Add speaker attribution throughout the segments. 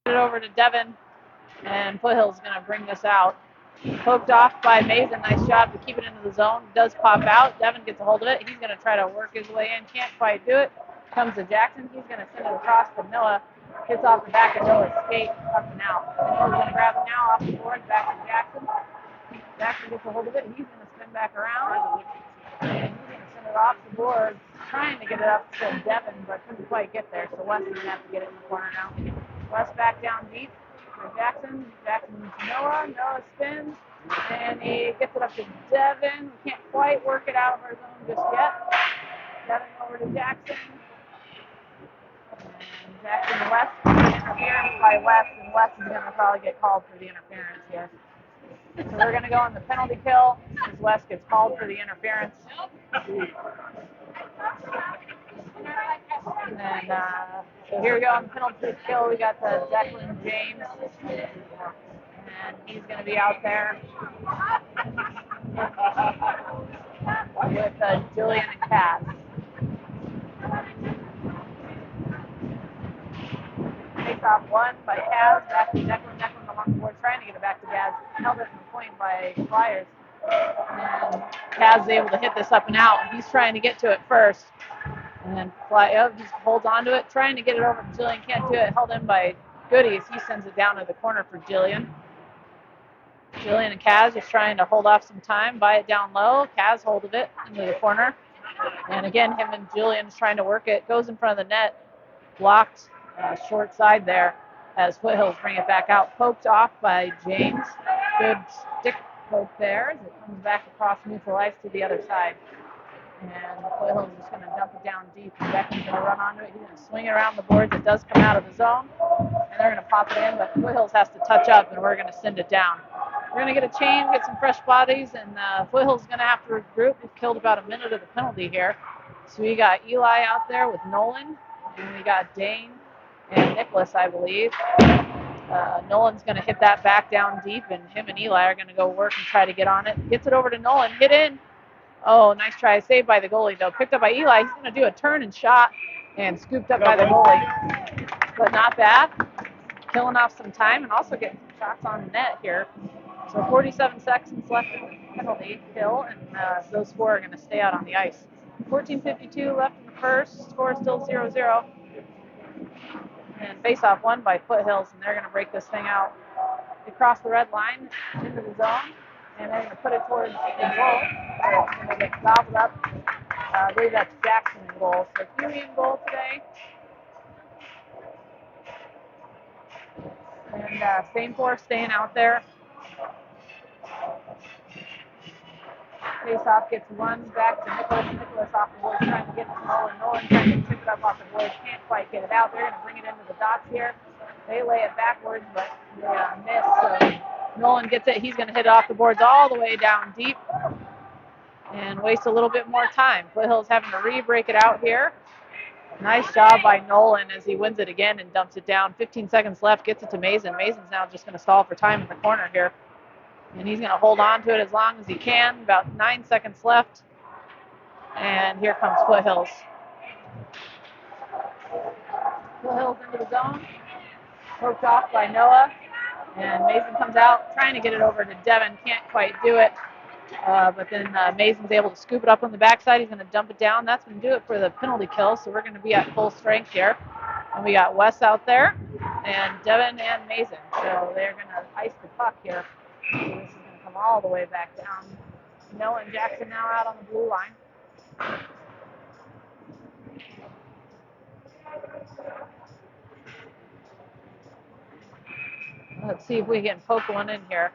Speaker 1: it over to Devin, and Foothills going to bring this out. Poked off by Mason. Nice job to keep it into the zone. Does pop out. Devin gets a hold of it. He's going to try to work his way in. Can't quite do it. Comes to Jackson. He's going to send it across to Noah. Gets off the back of Noah's skate. Up and out. Noah's going to grab it now off the board. Back to Jackson. Jackson gets a hold of it. He's going to spin back around. And he's going to send it off the board. Trying to get it up to Devin, but couldn't quite get there. So Wes is going to have to get it in the corner now. Wes back down deep for Jackson. Jackson to Noah. Noah spins. And he gets it up to Devin. We can't quite work it out of our zone just yet. Devin over to Jackson. And Jackson to Wes. Interference by Wes. And Wes is going to probably get called for the interference here. So we're going to go on the penalty kill as Wes gets called for the interference. And then, so here we go on the penalty kill. We got the Declan James. And he's going to be out there with Jillian and Kaz. Face off one by Kaz. Back to Declan. Declan along the board trying to get it back to Kaz. Held it in the point by Flyers. And Kaz is able to hit this up and out. He's trying to get to it first. And then just holds on to it, trying to get it over to Jillian. Can't do it. Held in by Goodies. He sends it down to the corner for Jillian. Jillian and Kaz just trying to hold off some time, buy it down low. Kaz hold of it into the corner. And again, him and Jillian's trying to work it. Goes in front of the net. Blocked short side there as Foothills bring it back out. Poked off by James. Good stick poke there as it comes back across neutral ice to the other side. And Foothills is just going to dump it down deep. Beckman's going to run onto it. He's going to swing it around the boards. It does come out of the zone. And they're going to pop it in, but Foothills has to touch up, and we're going to send it down. We're going to get a change, get some fresh bodies, and Foothills is going to have to regroup. We've killed about a minute of the penalty here. So we got Eli out there with Nolan, and we got Dane and Nicholas, I believe. Nolan's going to hit that back down deep, and him and Eli are going to go work and try to get on it. Gets it over to Nolan. Hit in. Oh, nice try. Saved by the goalie, though. Picked up by Eli. He's going to do a turn and shot, and scooped up by the goalie. But not bad. Killing off some time and also getting some shots on the net here. So 47 seconds left in the penalty kill, and those four are going to stay out on the ice. 14:52 left in the first. Score still 0-0. And face-off won by Foothills, and they're going to break this thing out. They cross the red line into the zone, and they're going to put it towards the goal. It's going to get gobbled up. I believe that's Jackson in goal. So Huey in goal today. And same four staying out there. Face-off gets one back to Nicholas. Nicholas off the board trying to get it to Nolan. Nolan trying to tip it up off the board. Can't quite get it out. They're going to bring it into the dots here. They lay it backwards, but they miss. So Nolan gets it. He's going to hit it off the boards all the way down deep and waste a little bit more time. Foothills having to re-break it out here. Nice job by Nolan as he wins it again and dumps it down. 15 seconds left, gets it to Mason. Mason's now just going to stall for time in the corner here. And he's going to hold on to it as long as he can. About 9 seconds left. And here comes Foothills. Foothills into the zone. Poked off by Noah. And Mason comes out trying to get it over to Devin. Can't quite do it. But then Mason's able to scoop it up on the backside. He's going to dump it down. That's going to do it for the penalty kill. So we're going to be at full strength here. And we got Wes out there and Devin and Mason. So they're going to ice the puck here. So this is going to come all the way back down. Noah and Jackson now out on the blue line. Let's see if we can poke one in here.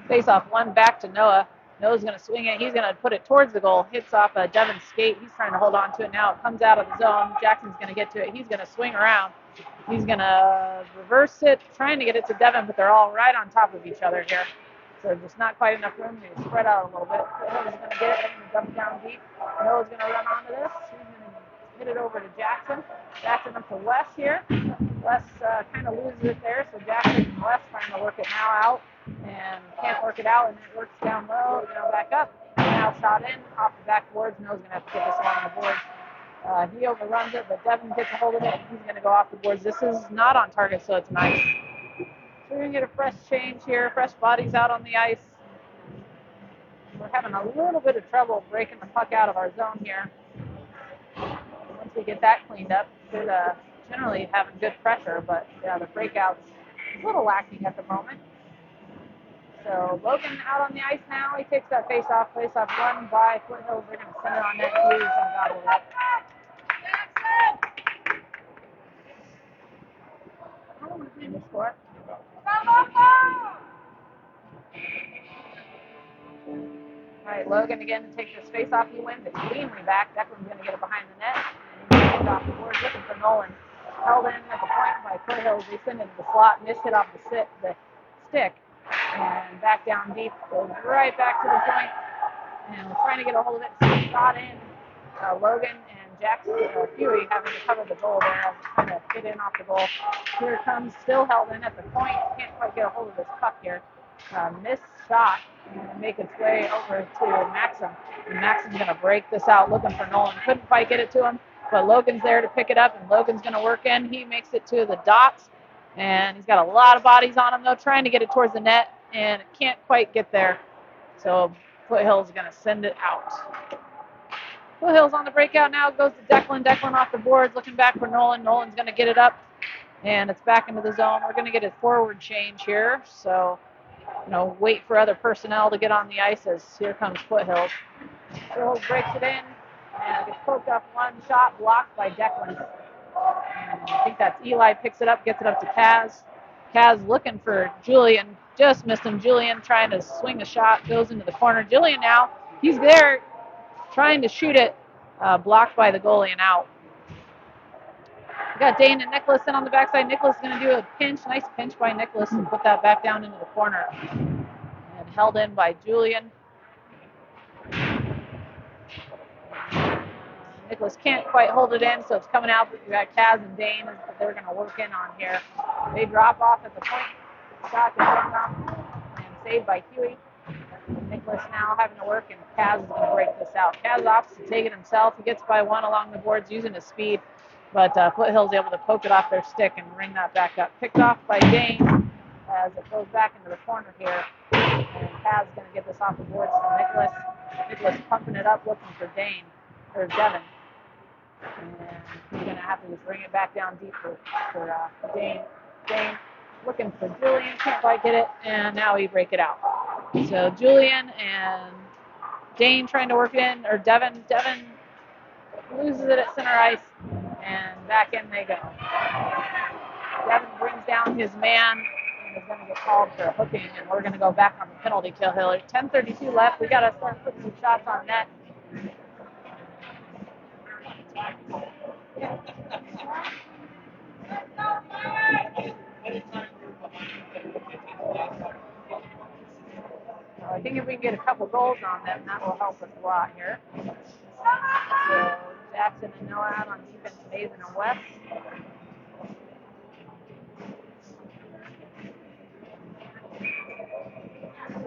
Speaker 1: Face-off one back to Noah. Noah's going to swing it. He's going to put it towards the goal. Hits off Devin's skate. He's trying to hold on to it now. It comes out of the zone. Jackson's going to get to it. He's going to swing around. He's going to reverse it, trying to get it to Devin, but they're all right on top of each other here. So just not quite enough room to spread out a little bit. Noah's going to get it. They're going to dump it down deep. Noah's going to run onto this. He's going to hit it over to Jackson. Jackson up to Wes here. Wes kind of loses it there, so Jackson and Wes trying to work it now out. and can't work it out, and it works down low, back up. Now shot in, off the backboards. Noah's going to have to get this along the boards. He overruns it, but Devin gets a hold of it, and he's going to go off the boards. This is not on target, so it's nice. So we're going to get a fresh change here, fresh bodies out on the ice. We're having a little bit of trouble breaking the puck out of our zone here. Once we get that cleaned up, we're generally having good pressure, but yeah, the breakout's a little lacking at the moment. So Logan out on the ice now. He takes that face-off won by Foothills. They're going to send it on net. Hughes and gobble it up. And the score. All right, Logan again to take this face-off. He wins it cleanly back. Declan's going to get it behind the net. And he's off the board, looking for Nolan. Held in at the point by Foothills. They send it to the slot. Missed it off the stick. And back down deep. Goes right back to the point. And we're trying to get a hold of it. So shot in. Logan and Jackson Huey having to cover the goal there. Trying to get in off the goal. Here it comes, still held in at the point. Can't quite get a hold of this puck here. Missed shot. And make its way over to Maxim. And Maxim's going to break this out looking for Nolan. Couldn't quite get it to him, but Logan's there to pick it up, and Logan's going to work in. He makes it to the dots, and he's got a lot of bodies on him, though, trying to get it towards the net, and it can't quite get there. So Foothills is going to send it out. Foothills on the breakout now, goes to Declan. Declan off the boards, looking back for Nolan. Nolan's going to get it up, and it's back into the zone. We're going to get a forward change here, so wait for other personnel to get on the ice as here comes Foothills. Foothills breaks it in, and gets poked off one shot, blocked by Declan. And I think that's Eli, picks it up, gets it up to Kaz. Kaz looking for Julian, just missed him. Julian trying to swing a shot, goes into the corner. Julian now, he's there, trying to shoot it, blocked by the goalie and out. We got Dane and Nicholas in on the backside. Nicholas is going to do a pinch, nice pinch by Nicholas, and put that back down into the corner. And held in by Julian. Nicholas can't quite hold it in, so it's coming out. We got Kaz and Dane that they're going to work in on here. They drop off at the point. Shot is off and saved by Huey. Nicholas now having to work, and Kaz is going to break this out. Kaz opts to take it himself. He gets by one along the boards using his speed, but Foothills able to poke it off their stick and bring that back up. Picked off by Dane as it goes back into the corner here. And Kaz is going to get this off the boards to Nicholas. Nicholas pumping it up, looking for Dane, or Devin. And he's going to have to just bring it back down deep for Dane. Dane looking for Julian, can't quite get it, and now we break it out. So Julian and Dane trying to work it in, or Devin. Devin loses it at center ice, and back in they go. Devin brings down his man and is going to get called for hooking, and we're going to go back on the penalty kill hill. 10:32 left. We got to start putting some shots on net. I think if we can get a couple goals on them, that will help us a lot here. So Jackson and Noah out on defense, Mason and West.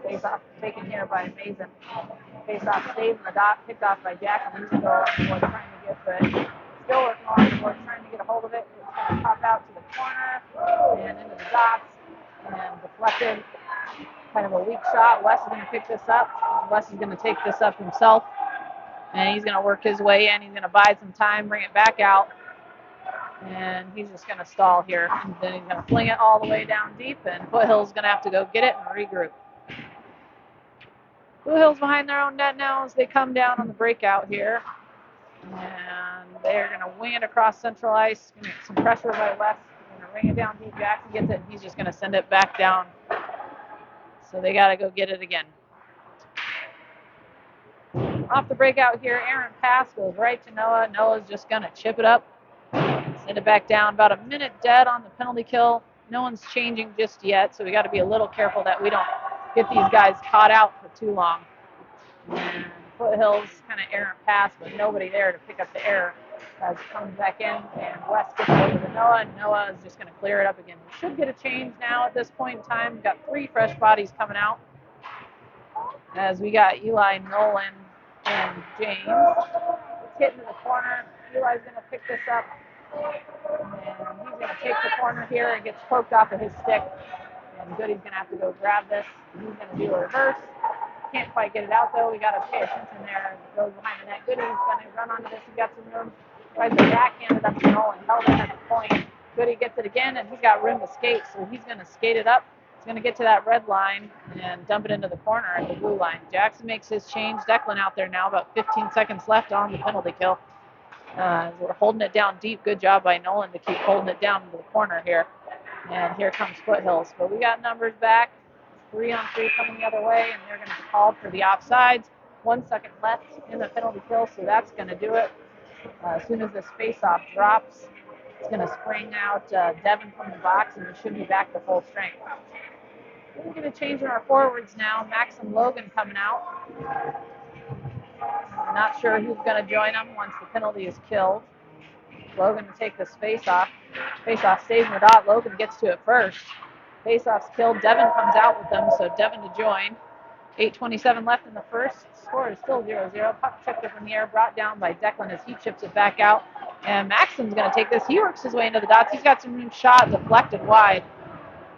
Speaker 1: Face off taken here by Mason. Face off saved in the dot, picked off by Jackson. He's goal was trying to get, but still working on the board, trying to get a hold of it. It's going to pop out to the corner and into the dots and deflected. Kind of a weak shot. Wes is going to pick this up. Wes is going to take this up himself, and he's going to work his way in. He's going to bide some time, bring it back out, and he's just going to stall here. And then he's going to fling it all the way down deep, and Foothills going to have to go get it and regroup. Foothills behind their own net now as they come down on the breakout here, and they're going to wing it across central ice. Going to get some pressure by Wes. Going to ring it down deep. Jackson gets it, and he's just going to send it back down. So they got to go get it again. Off the breakout here, Aaron pass goes right to Noah. Noah's just going to chip it up and send it back down. About a minute dead on the penalty kill. No one's changing just yet, so we got to be a little careful that we don't get these guys caught out for too long. And Foothills kind of errant pass, but nobody there to pick up the error As it comes back in, and West gets over to Noah, and Noah is just going to clear it up again. We should get a change now at this point in time. We've got 3 fresh bodies coming out, as we got Eli, Nolan, and James. It's hitting the corner. Eli's going to pick this up, and he's going to take the corner here. It gets poked off of his stick, and Goody's going to have to go grab this. He's going to do a reverse. Can't quite get it out, though. We got to pay attention there. It goes behind the net. Goody's going to run onto this. He's got some room. Tries to backhand it up to Nolan. Held in at the point. Goody gets it again, and he's got room to skate, so he's going to skate it up. He's going to get to that red line and dump it into the corner at the blue line. Jackson makes his change. Declan out there now. About 15 seconds left on the penalty kill. We're holding it down deep. Good job by Nolan to keep holding it down into the corner here. And here comes Foothills. But we got numbers back. 3-on-3 coming the other way, and they're going to be called for the offsides. 1 second left in the penalty kill, so that's going to do it. As soon as this face-off drops, it's going to spring out Devin from the box, and we should be back to full strength. We're going to change in our forwards now. Max and Logan coming out. I'm not sure who's going to join them once the penalty is killed. Logan to take this face-off. Face-off stays in the dot. Logan gets to it first. Face-off's killed. Devin comes out with them, so Devin to join. 8:27 left in the first. Score is still 0-0. Puck chipped up in the air, brought down by Declan as he chips it back out. And Maxim's going to take this. He works his way into the dots. He's got some room shot deflected wide.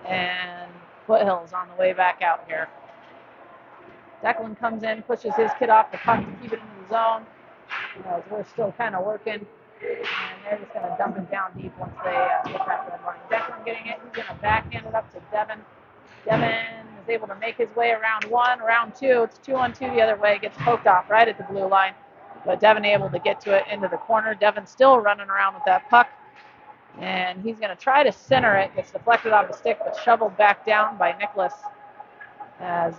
Speaker 1: And Foothills on the way back out here. Declan comes in, pushes his kid off the puck to keep it into the zone. As we're still kind of working. And they're just going to dump it down deep once they hit that red line. Declan getting it. He's going to backhand it up to Devin. Devin is able to make his way around 1, round 2. It's 2-on-2 the other way. Gets poked off right at the blue line. But Devin able to get to it into the corner. Devin still running around with that puck. And he's going to try to center it. Gets deflected off the stick, but shoveled back down by Nicholas. As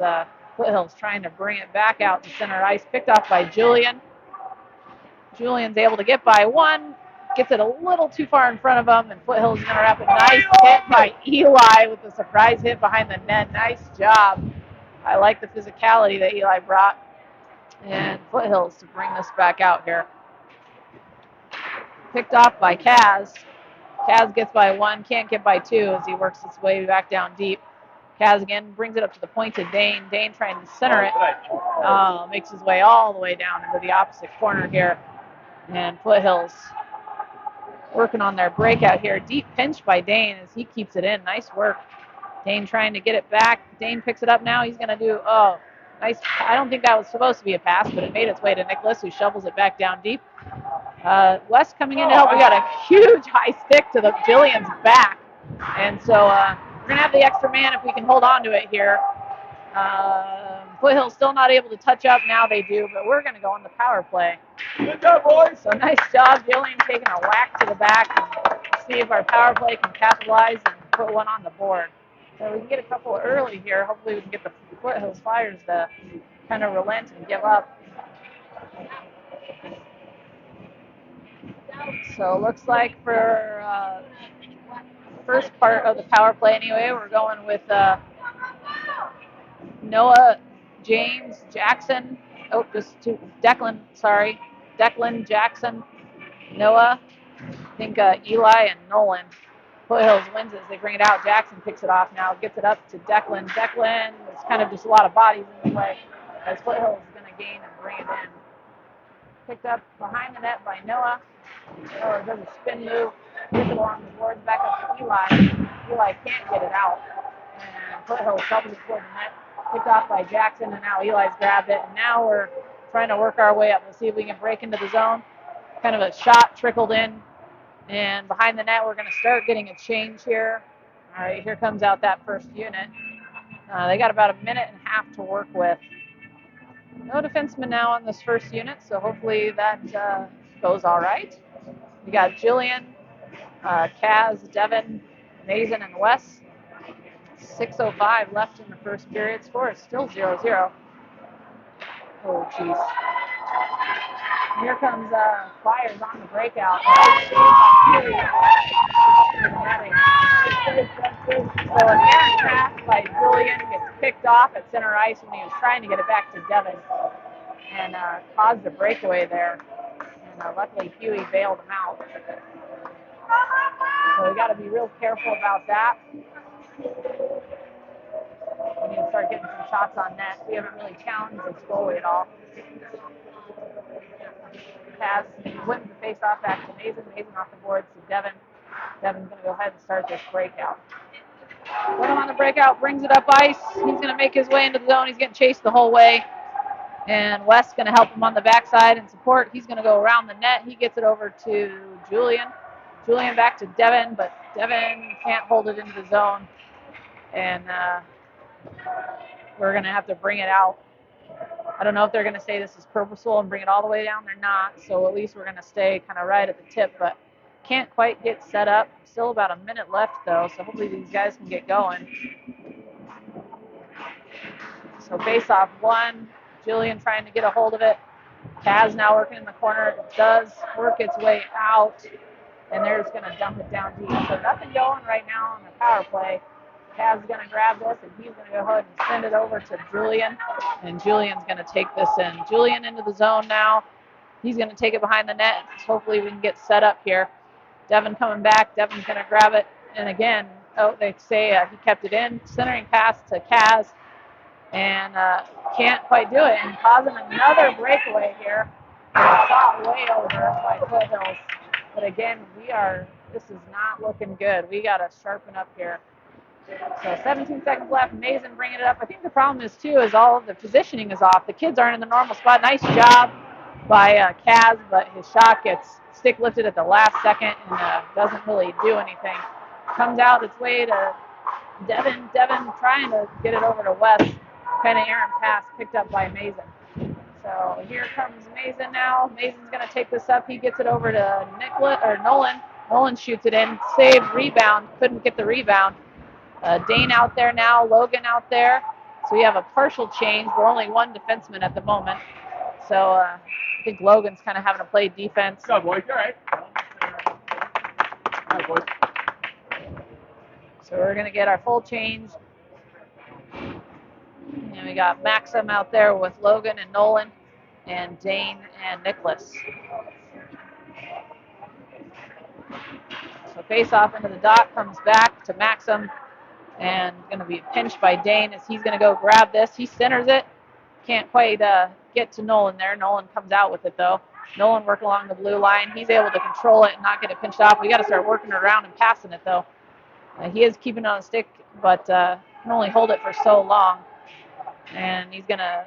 Speaker 1: Foothills trying to bring it back out to center ice. Picked off by Julian. Julian's able to get by 1, gets it a little too far in front of him, and Foothills is going to wrap it. Nice hit by Eli with the surprise hit behind the net. Nice job. I like the physicality that Eli brought. And Foothills to bring this back out here. Picked off by Kaz. Kaz gets by 1, can't get by 2 as he works his way back down deep. Kaz again brings it up to the point to Dane. Dane trying to center it. Makes his way all the way down into the opposite corner here. And Foothills working on their breakout here. Deep pinch by Dane as he keeps it in. Nice work. Dane trying to get it back. Dane picks it up now. He's going to do, nice. I don't think that was supposed to be a pass, but it made its way to Nicholas, who shovels it back down deep. West coming in to help. We got a huge high stick to the Jillian's back. And so we're going to have the extra man if we can hold on to it here. Foothills still not able to touch up. Now they do, but we're going to go on the power play. Good job, boys. So nice job, Jillian, taking a whack to the back and see if our power play can capitalize and put one on the board. So we can get a couple early here. Hopefully we can get the Foothills Flyers to kind of relent and give up. So it looks like for the first part of the power play anyway, we're going with Noah, James, Jackson. Declan, Jackson, Noah. I think Eli and Nolan. Foothills wins as they bring it out. Jackson picks it off now, gets it up to Declan. Declan, it's kind of just a lot of bodies in the way as Foothills is going to gain and bring it in. Picked up behind the net by Noah. Noah does a spin move, gets it along the boards back up to Eli. Eli can't get it out. And Foothills shovels it toward the net. Picked off by Jackson, and now Eli's grabbed it. And now we're trying to work our way up. We'll see if we can break into the zone. Kind of a shot trickled in. And behind the net, we're going to start getting a change here. All right, here comes out that first unit. They got about a minute and a half to work with. No defenseman now on this first unit, so hopefully that goes all right. We got Jillian, Kaz, Devin, Mason, and Wes. 6:05 left in the first period. Score is still 0-0. Oh, jeez. Here comes Flyers on the breakout. So an errant pass by Julian gets picked off at center ice when he was trying to get it back to Devin and caused a breakaway there. and luckily Huey bailed him out. So we got to be real careful about that. We need to start getting some shots on net. We haven't really challenged this goalie at all. Pass, wins the face-off back to Mason. Mason off the boards to Devin. Devin's going to go ahead and start this breakout. Put him on the breakout, brings it up ice. He's going to make his way into the zone. He's getting chased the whole way. And West's going to help him on the backside and support. He's going to go around the net. He gets it over to Julian. Julian back to Devin, but Devin can't hold it into the zone. And we're going to have to bring it out. I don't know if they're going to say this is purposeful and bring it all the way down. They're not. So at least we're going to stay kind of right at the tip, but can't quite get set up. Still about a minute left, though, so hopefully these guys can get going. So face-off one. Jillian trying to get a hold of it. Kaz now working in the corner. It does work its way out, and they're just going to dump it down deep. So nothing going right now on the power play. Kaz is going to grab this, and he's going to go ahead and send it over to Julian, and Julian's going to take this in. Julian into the zone now. He's going to take it behind the net. Hopefully we can get set up here. Devin coming back. Devin's going to grab it, and again, they say he kept it in. Centering pass to Kaz. And can't quite do it, and causing another breakaway here. Shot way over by Foothills. But again, this is not looking good. We got to sharpen up here. So 17 seconds left. Mason bringing it up. I think the problem is, too, is all of the positioning is off. The kids aren't in the normal spot. Nice job by Kaz, but his shot gets stick lifted at the last second and doesn't really do anything. Comes out its way to Devin. Devin trying to get it over to West. Kind of errant pass picked up by Mason. So here comes Mason now. Mason's going to take this up. He gets it over to Nolan. Nolan shoots it in. Saved, rebound. Couldn't get the rebound. Dane out there now. Logan out there. So we have a partial change. We're only one defenseman at the moment. So I think Logan's kind of having to play defense.
Speaker 2: Go, boys. All right. All right, boys.
Speaker 1: So we're going to get our full change. And we got Maxim out there with Logan and Nolan and Dane and Nicholas. So face off into the dot, comes back to Maxim and going to be pinched by Dane as he's going to go grab this. He centers it. Can't quite get to Nolan there. Nolan comes out with it, though. Nolan working along the blue line. He's able to control it and not get it pinched off. We got to start working around and passing it, though. He is keeping it on the stick, but can only hold it for so long. And he's going to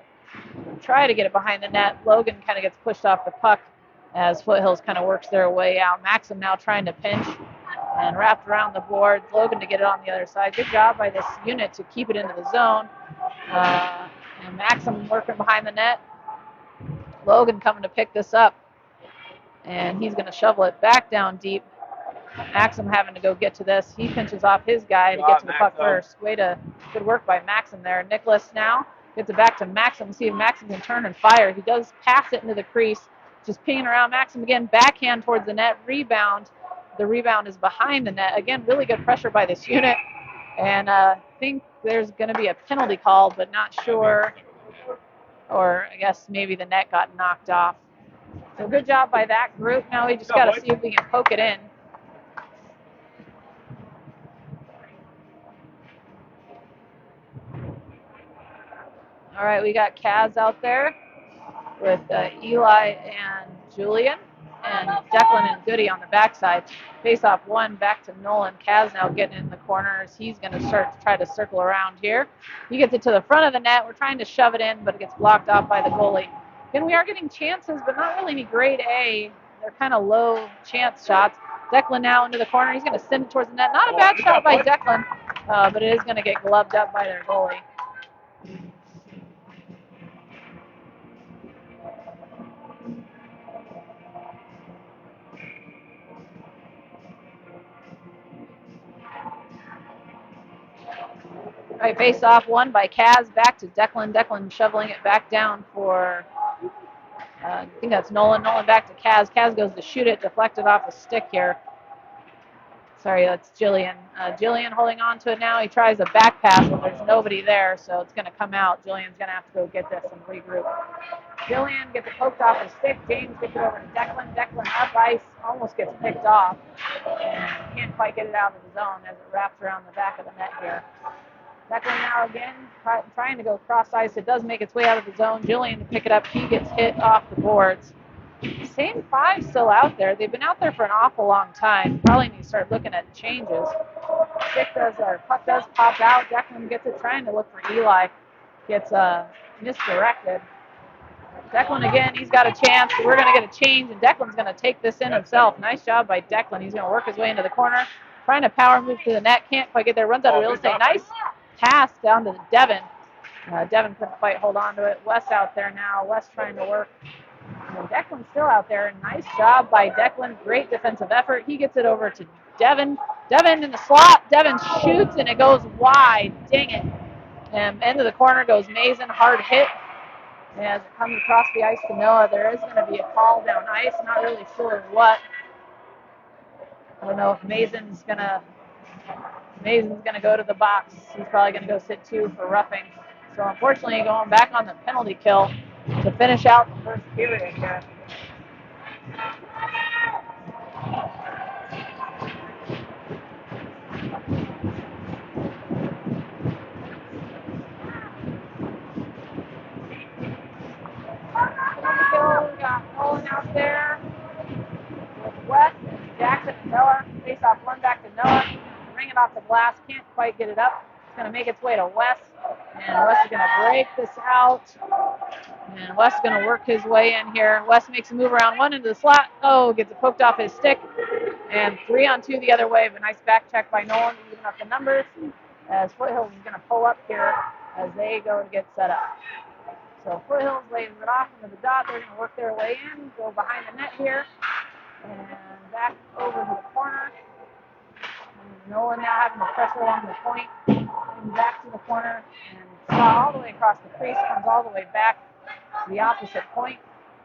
Speaker 1: try to get it behind the net. Logan kind of gets pushed off the puck as Foothills kind of works their way out. Maxim now trying to pinch and wrapped around the board. Logan to get it on the other side. Good job by this unit to keep it into the zone. And Maxim working behind the net. Logan coming to pick this up. And he's going to shovel it back down deep. Maxim having to go get to this. He pinches off his guy to get to the puck first. Good work by Maxim there. Nicholas now gets it back to Maxim. See if Maxim can turn and fire. He does pass it into the crease. Just pinging around Maxim again. Backhand towards the net. Rebound. The rebound is behind the net. Again, really good pressure by this unit. And I think there's going to be a penalty called, but not sure. Or I guess maybe the net got knocked off. So good job by that group. Now we just got to see if we can poke it in. All right, we got Kaz out there with Eli and Julian, and Declan and Goody on the backside. Face off one back to Nolan. Kaz now getting in the corners. He's going to try to circle around here. He gets it to the front of the net. We're trying to shove it in, but it gets blocked off by the goalie. And we are getting chances, but not really any grade A. They're kind of low chance shots. Declan now into the corner. He's going to send it towards the net. Not a bad shot by Declan, but it is going to get gloved up by their goalie. All right, face off one by Kaz, back to Declan. Declan shoveling it back down for, I think that's Nolan. Nolan back to Kaz. Kaz goes to shoot it, deflected off the stick here. Sorry, that's Jillian. Jillian holding on to it now. He tries a back pass, but there's nobody there, so it's going to come out. Jillian's going to have to go get this and regroup. Jillian gets it poked off his stick. James gets it over to Declan. Declan up ice, almost gets picked off, and can't quite get it out of the zone as it wraps around the back of the net here. Declan now again trying to go cross ice. It does make its way out of the zone. Jillian to pick it up. He gets hit off the boards. Same five still out there. They've been out there for an awful long time. Probably need to start looking at changes. Puck does pop out. Declan gets it, trying to look for Eli. Gets misdirected. Declan again, he's got a chance. We're going to get a change, and Declan's going to take this in himself. Nice job by Declan. He's going to work his way into the corner. Trying to power move to the net. Can't quite get there. Runs out of real estate. Nice pass down to Devin. Devin couldn't quite hold on to it. Wes out there now. Wes trying to work. And Declan's still out there. Nice job by Declan. Great defensive effort. He gets it over to Devin. Devin in the slot. Devin shoots, and it goes wide. Dang it. And into the corner goes Mason. Hard hit. As it comes across the ice to Noah, there is going to be a call down ice. Not really sure what. I don't know if Mason's going to go to the box. He's probably going to go sit two for roughing. So unfortunately, going back on the penalty kill to finish out the first period here. We got Nolan out there with Wes and Jackson and Noah. Face off one back to Noah. Bring it off the glass. Can't quite get it up. It's going to make its way to Wes. And Wes is going to break this out. And Wes is going to work his way in here. Wes makes a move around one into the slot. Oh, gets it poked off his stick. And 3-on-2 the other way. But nice back check by Nolan to even up the numbers. As Foothills is going to pull up here as they go to get set up. So Foothills lays it off into the dot. They're going to work their way in, go behind the net here, and back over to the corner. And Nolan now having the pressure along the point, and back to the corner, and shot all the way across the crease, comes all the way back to the opposite point.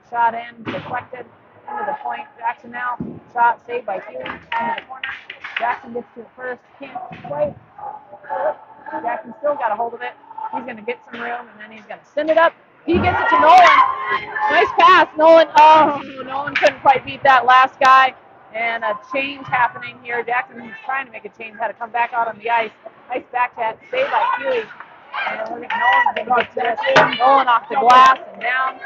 Speaker 1: Shot in, deflected, into the point. Jackson now, shot saved by Huey, into the corner. Jackson gets to it first, can't quite. Jackson still got a hold of it. He's going to get some room, and then he's going to send it up. He gets it to Nolan. Nice pass, Nolan. Oh, Nolan couldn't quite beat that last guy. And a change happening here. Jackson was trying to make a change, had to come back out on the ice. Nice back chat, saved by Huey. And we're Nolan's going to get this. Nolan off the glass and down.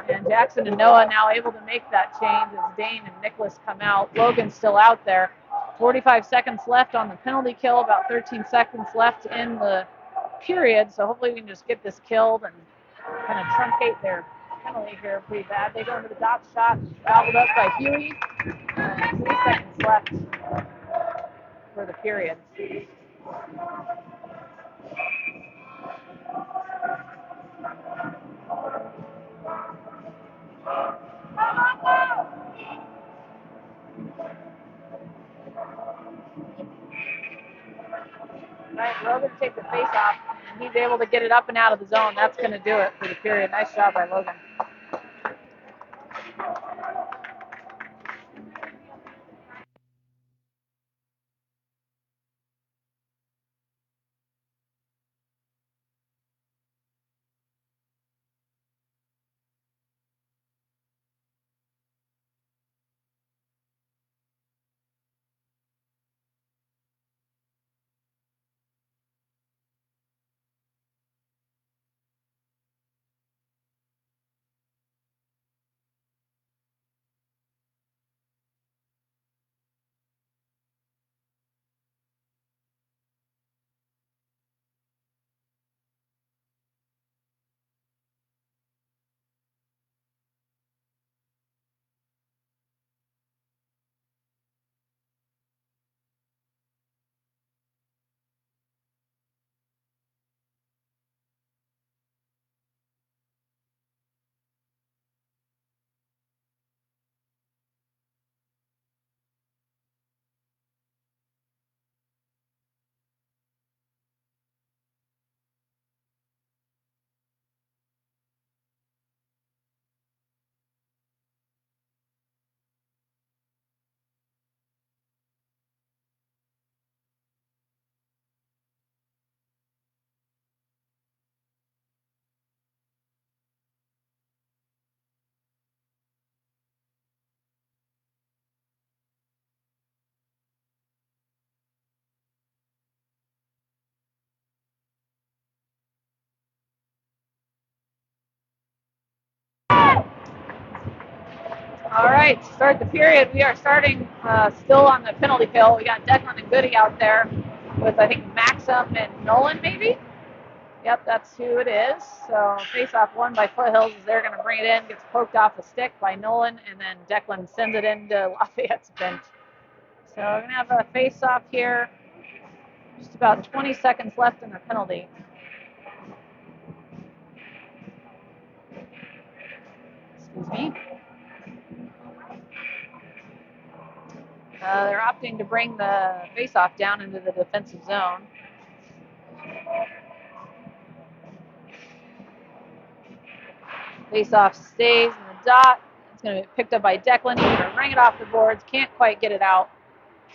Speaker 1: And Jackson and Noah now able to make that change as Dane and Nicholas come out. Logan's still out there. 45 seconds left on the penalty kill, about 13 seconds left in the period. So hopefully we can just get this killed and kind of truncate their penalty here pretty bad. They go into the dot shot, gobbled up by Huey. And 3 seconds left for the period. Right, Logan takes the face off, and he's able to get it up and out of the zone. That's going to do it for the period. Nice job by Logan. All right, start the period. We are starting still on the penalty kill. We got Declan and Goody out there with, I think, Maxim and Nolan, maybe? Yep, that's who it is. So face-off won by Foothills as they're going to bring it in. Gets poked off the stick by Nolan, and then Declan sends it into Lafayette's bench. So we're going to have a face-off here. Just about 20 seconds left in the penalty. Excuse me. They're opting to bring the face-off down into the defensive zone. Face-off stays in the dot. It's going to be picked up by Declan. He's going to ring it off the boards. Can't quite get it out.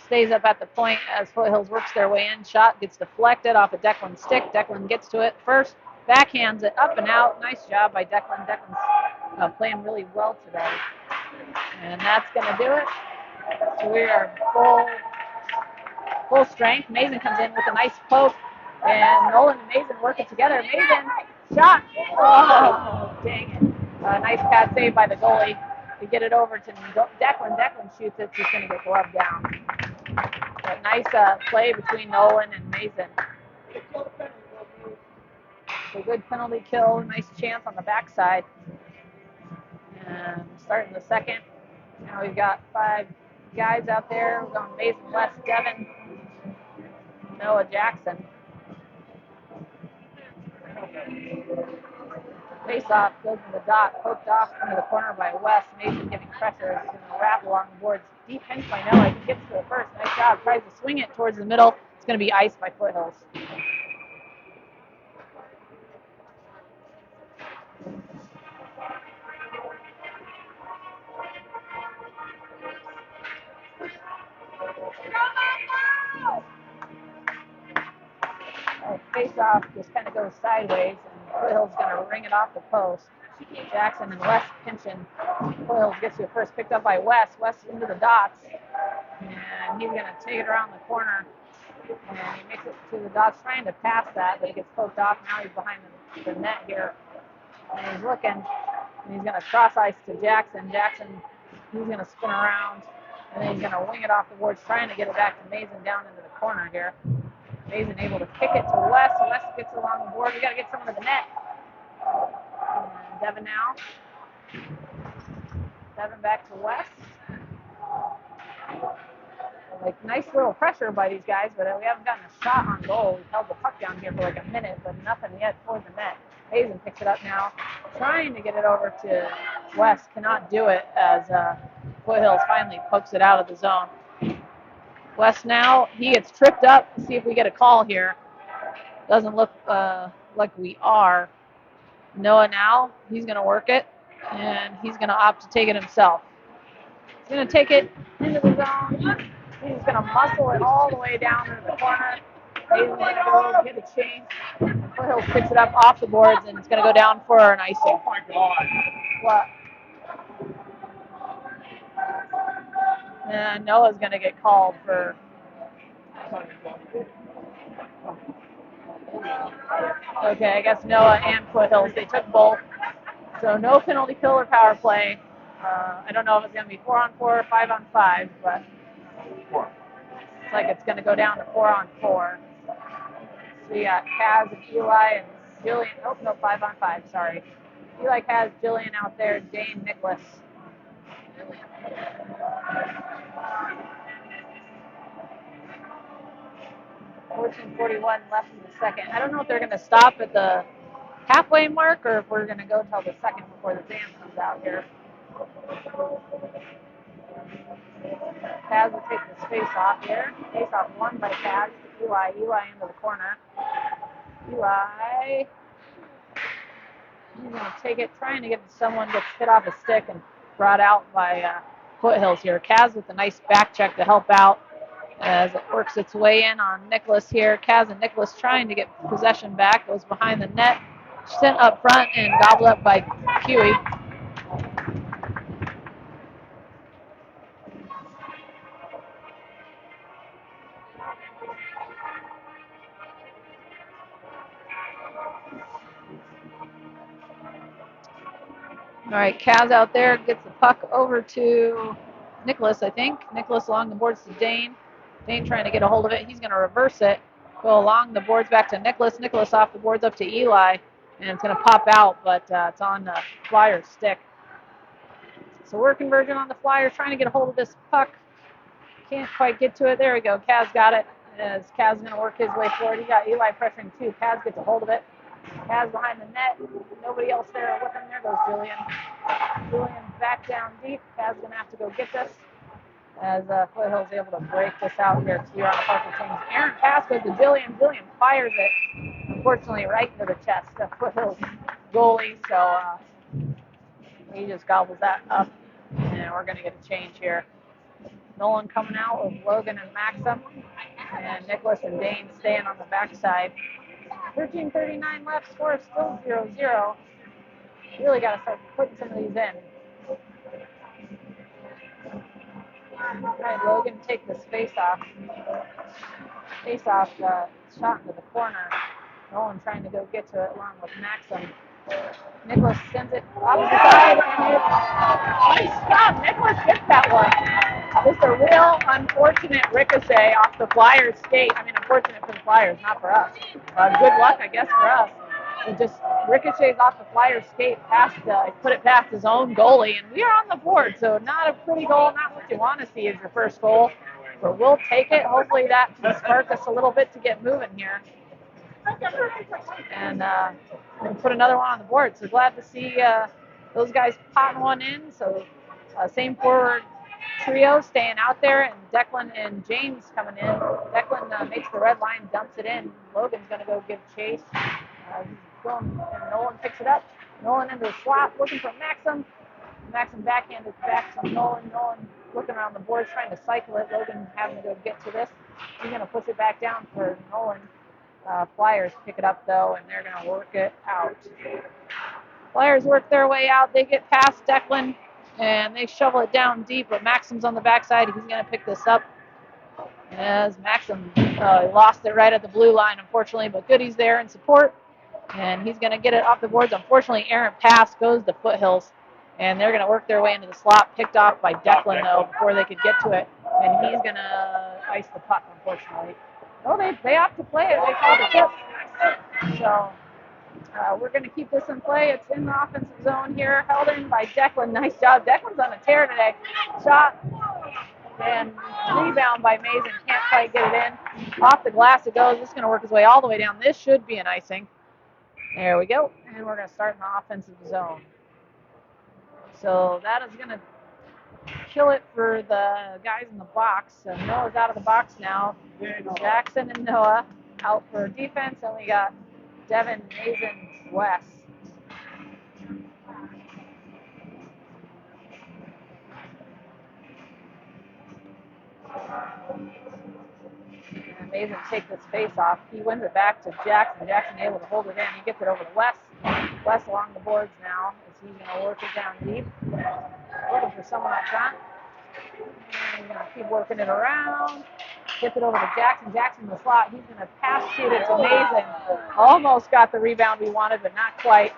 Speaker 1: Stays up at the point as Foothills works their way in. Shot gets deflected off of Declan's stick. Declan gets to it first. Backhands it up and out. Nice job by Declan. Declan's playing really well today. And that's going to do it. So we are full strength. Mason comes in with a nice poke. And Nolan and Mason working together. Mason, shot. Oh, dang it. Nice pad save by the goalie to get it over to Declan. Declan shoots it. He's going to get gloved down. But nice play between Nolan and Mason. So good penalty kill. Nice chance on the backside. And starting the second. Now we've got 5 guys out there. We're going Mason, West, Devin, Noah, Jackson. Face-off goes to the dot, poked off into the corner by West. Mason giving pressure. He's going to wrap along the boards. Deep pinch by Noah. He gets to it first. Nice job. Tries to swing it towards the middle. It's going to be iced by Foothills. Face-off just kind of goes sideways, and Foothills going to ring it off the post. Jackson and West pinching. Foothills gets to it first, picked up by West. West into the dots, and he's going to take it around the corner, and he makes it to the dots, trying to pass that, but it gets poked off. Now he's behind the net here, and he's looking, and he's going to cross ice to Jackson. Jackson, he's going to spin around, and then he's going to wing it off the boards, trying to get it back to Mason down into the corner here. Mason able to kick it to West. West gets along the board. We got to get someone to the net. And Devin now. Devin back to West. Like, nice little pressure by these guys, but we haven't gotten a shot on goal. We've held the puck down here for like a minute, but nothing yet toward the net. Mason picks it up now, trying to get it over to West. Cannot do it as Foothills finally pokes it out of the zone. West now, he gets tripped up. See if we get a call here. Doesn't look like we are. Noah now, he's going to work it, and he's going to opt to take it himself. He's going to take it into the zone. He's going to muscle it all the way down into the corner. He's going to go get a change. Foothills picks it up off the boards, and it's going to go down for an icing. Oh, my God. What? And Noah's going to get called for... Okay, I guess Noah and Foothills, they took both. So no penalty kill or power play. I don't know if it's going to be 4-on-4 or 5-on-5, but it's like it's going to go down to 4-on-4. So we got Kaz and Eli and Jillian. Oh, no, 5-on-5, sorry. Eli, Kaz, Jillian out there, Dane, Nicholas. 14:41 left in the second. I don't know if they're going to stop at the halfway mark or if we're going to go till the second before the Zam comes out here. Kaz will take the space off here. Face off won by Kaz to Eli. Eli into the corner. Eli. He's going to take it, trying to get someone gets hit off a stick and brought out by Foothills here. Kaz with a nice back check to help out as it works its way in on Nicholas here. Kaz and Nicholas trying to get possession back. Goes behind the net. Sent up front and gobbled up by Huey. All right, Kaz out there gets the puck over to Nicholas, I think. Nicholas along the boards to Dane. Dane trying to get a hold of it. He's going to reverse it. Go along the boards back to Nicholas. Nicholas off the boards up to Eli. And it's going to pop out, but it's on the Flyers' stick. So we're converging on the Flyers, trying to get a hold of this puck. Can't quite get to it. There we go. Kaz got it. As Kaz is going to work his way forward. He got Eli pressuring too. Kaz gets a hold of it. Kaz behind the net. Nobody else there with him. There goes Julian. Julian back down deep. Kaz going to have to go get this. As Foothills able to break this out here. It's here on the partial change. Aaron pass goes to Julian. Julian fires it. Unfortunately, right into the chest of Foothills goalie. So he just gobbles that up. And we're going to get a change here. Nolan coming out with Logan and Maxim. And Nicholas and Dane staying on the backside. 13:39 left. Score is still 0-0. Really got to start putting some of these in. All right, Logan take this face-off. Face-off shot into the corner. Nolan trying to go get to it along with Maxim. Nicholas sends it opposite side, and nice stop. Nicholas gets that one. Just a real unfortunate ricochet off the Flyers' skate. I mean, unfortunate for the Flyers, not for us. Good luck, I guess, for us. It just ricochets off the Flyers' skate past, put it past his own goalie, and we are on the board. So not a pretty goal, not what you want to see as your first goal, but we'll take it. Hopefully that can spark us a little bit to get moving here. And put another one on the board. So glad to see those guys potting one in. So same forward trio staying out there, and Declan and James coming in. Declan makes the red line, dumps it in. Logan's going to go give chase. He's going, and Nolan picks it up. Nolan into the slot, looking for Maxim. Maxim backhanded back to Nolan. Nolan looking around the boards, trying to cycle it. Logan having to go get to this. He's going to push it back down for Nolan. Flyers pick it up, though, and they're going to work it out. Flyers work their way out. They get past Declan, and they shovel it down deep, but Maxim's on the backside. He's going to pick this up. As Maxim lost it right at the blue line, unfortunately, but Goody's there in support, and he's going to get it off the boards. Unfortunately, errant pass goes to Foothills, and they're going to work their way into the slot, picked off by Declan, though, before they could get to it, and he's going to ice the puck, unfortunately. Oh, they opt to play it. They called a tip. So we're going to keep this in play. It's in the offensive zone here, held in by Declan. Nice job. Declan's on a tear today. Shot and rebound by Mason. Can't quite get it in. Off the glass it goes. This is going to work its way all the way down. This should be an icing. There we go. And we're going to start in the offensive zone. So that is going to kill it for the guys in the box. So Noah's out of the box now. Jackson and Noah out for defense, and we got Devin, Mason, Wes. And Mason takes this face off. He wins it back to Jackson. Jackson able to hold it in. He gets it over to Wes. Wes along the boards now as he's going to work it down deep. Looking for someone up front. And he's going to keep working it around. Gets it over to Jackson. Jackson in the slot. He's going to pass shoot it to Mason. Almost got the rebound we wanted, but not quite.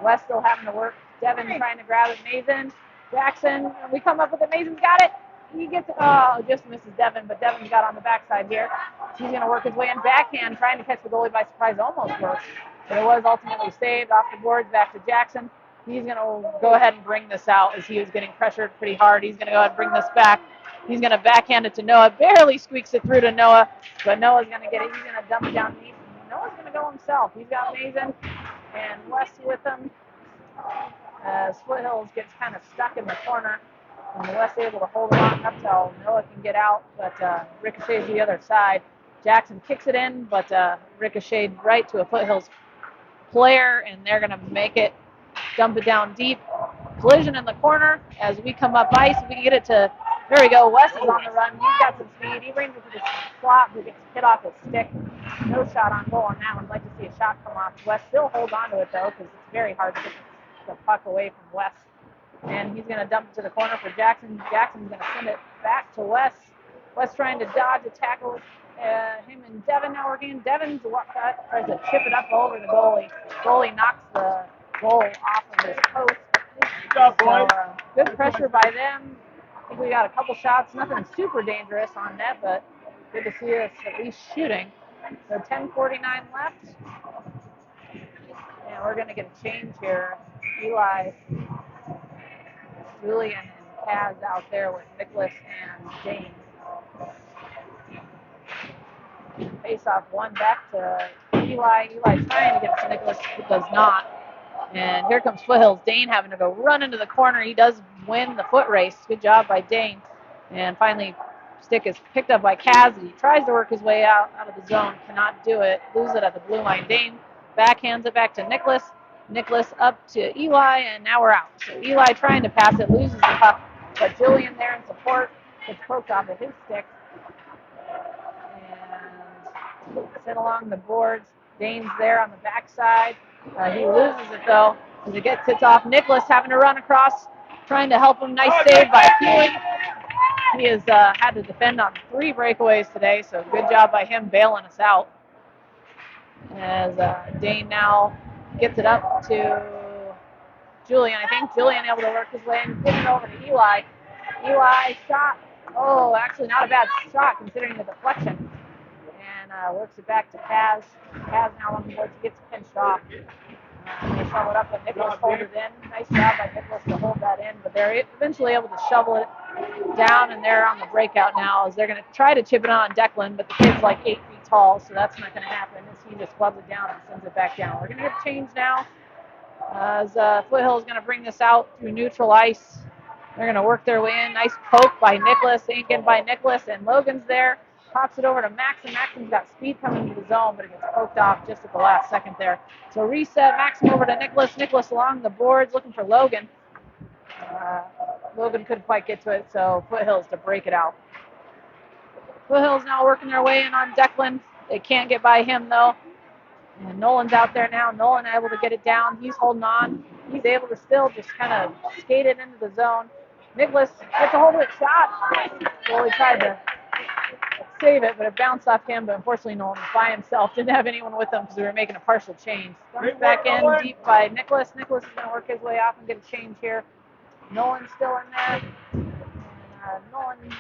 Speaker 1: Wes still having to work. Devin trying to grab it. Mason. Jackson. We come up with it. Mason's got it. He gets it. Oh, just misses Devin, but Devin's got on the backside here. He's going to work his way in backhand, trying to catch the goalie by surprise. Almost worked, but it was ultimately saved off the boards back to Jackson. He's going to go ahead and bring this out as he was getting pressured pretty hard. He's going to go ahead and bring this back. He's going to backhand it to Noah. Barely squeaks it through to Noah, but Noah's going to get it. He's going to dump it down deep. Noah's going to go himself. He's got Mason and Wes with him. As Foothills gets kind of stuck in the corner. And Wes able to hold it on up till Noah can get out, but ricochets the other side. Jackson kicks it in, but ricocheted right to a Foothills player, and they're going to make it, dump it down deep. Collision in the corner as we come up ice. We can get it to, there we go, Wes is on the run. He's got some speed. He brings it to the slot, but gets hit off his stick. No shot on goal on that one. I'd like to see a shot come off. Wes still holds on to it, though, because it's very hard to get the puck away from Wes. And he's going to dump it to the corner for Jackson. Jackson's going to send it back to Wes. Wes trying to dodge a tackle. Him and Devin now working. Devin's tries to chip it up over the goalie. Goalie knocks the goal off of his post.
Speaker 2: job,
Speaker 1: So
Speaker 2: boys.
Speaker 1: good pressure by them. I think we got a couple shots, nothing super dangerous on net, but good to see us at least shooting. So 10:49 left, and we're going to get a change here. Eli, Julian, and Kaz out there with Nicholas and Dane. Face off one back to Eli. Eli trying to get to Nicholas, but does not. And here comes Foothills. Dane having to go run into the corner. He does win the foot race. Good job by Dane. And finally, stick is picked up by Kaz. He tries to work his way out of the zone. Cannot do it. Lose it at the blue line. Dane backhands it back to Nicholas. Nicholas up to Eli, and now we're out. So Eli trying to pass it, loses the puck. But Julian there in support gets poked off of his stick. And sent along the boards. Dane's there on the backside. He loses it though as it gets hits off. Nicholas having to run across, trying to help him. Nice save by Keeley. He has had to defend on 3 breakaways today, so good job by him bailing us out. As Dane now gets it up to Julian. I think Julian able to work his way and get it over to Eli. Eli shot. Oh, actually not a bad shot considering the deflection. And works it back to Kaz. Kaz now on the board, gets pinched off. They shovel it up, but Nicholas holds it in. Nice job by Nicholas to hold that in, but they're eventually able to shovel it down, and they're on the breakout now as they're going to try to chip it on Declan, but the kid's like 8 feet tall, so that's not going to happen as he just flubs it down and sends it back down. We're going to get change now as Foothills is going to bring this out through neutral ice. They're going to work their way in. Nice poke by Nicholas, in by Nicholas, and Logan's there. Pops it over to Maxim. Maxim's got speed coming into the zone, but it gets poked off just at the last second there. So reset, Maxim over to Nicholas. Nicholas along the boards looking for Logan. Logan couldn't quite get to it, so Foothills to break it out. Foothills now working their way in on Declan. They can't get by him, though. And Nolan's out there now. Nolan able to get it down. He's holding on. He's able to still just kind of skate it into the zone. Nicholas gets a hold of it, shot. Well, he tried to save it, but it bounced off him. But unfortunately, Nolan was by himself. Didn't have anyone with him because we were making a partial change. Back in deep by Nicholas. Nicholas is going to work his way off and get a change here. Nolan's still in there. And Nolan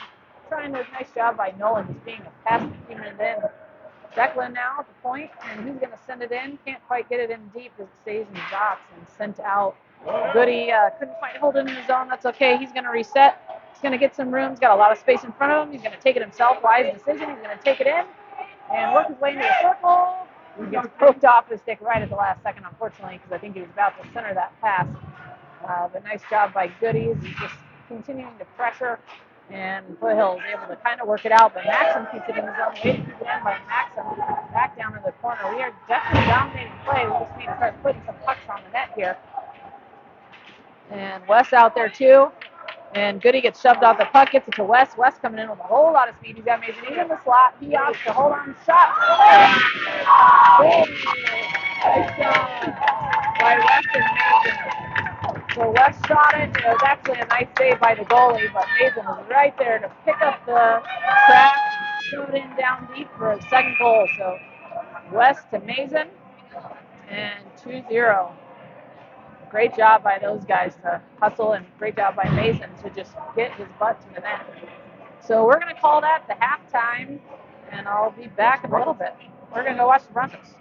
Speaker 1: trying to, nice job by Nolan just being a pest and keeping it in. Declan now at the point, and he's going to send it in. Can't quite get it in deep as it stays in the box and sent out. Goody couldn't quite hold it in the zone. That's okay. He's going to reset. He's going to get some room. He's got a lot of space in front of him. He's going to take it himself. Wise decision. He's going to take it in and work his way into the circle. He gets poked off his stick right at the last second, unfortunately, because I think he was about to center that pass. But nice job by Goody. He's just continuing to pressure. And Foothills able to kind of work it out, but Maxim keeps it in his own way to keep it in by Maxim. Back down to the corner. We are definitely dominating play. We just need to start putting some pucks on the net here. And Wes out there too. And Goody gets shoved off the puck, gets it to Wes. Wes coming in with a whole lot of speed. He's got Mason. He's in the slot. He opts to hold on the shot. Oh, nice job by Wes and Mason. So Wes shot it. It was actually a nice save by the goalie, but Mason was right there to pick up the track, throw it in down deep for a second goal. So Wes to Mason, and 2-0. Great job by those guys to hustle, and great job by Mason to just get his butt to the net. So we're going to call that the halftime, and I'll be back in a little bit. We're going to go watch the Broncos.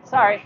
Speaker 1: Sorry.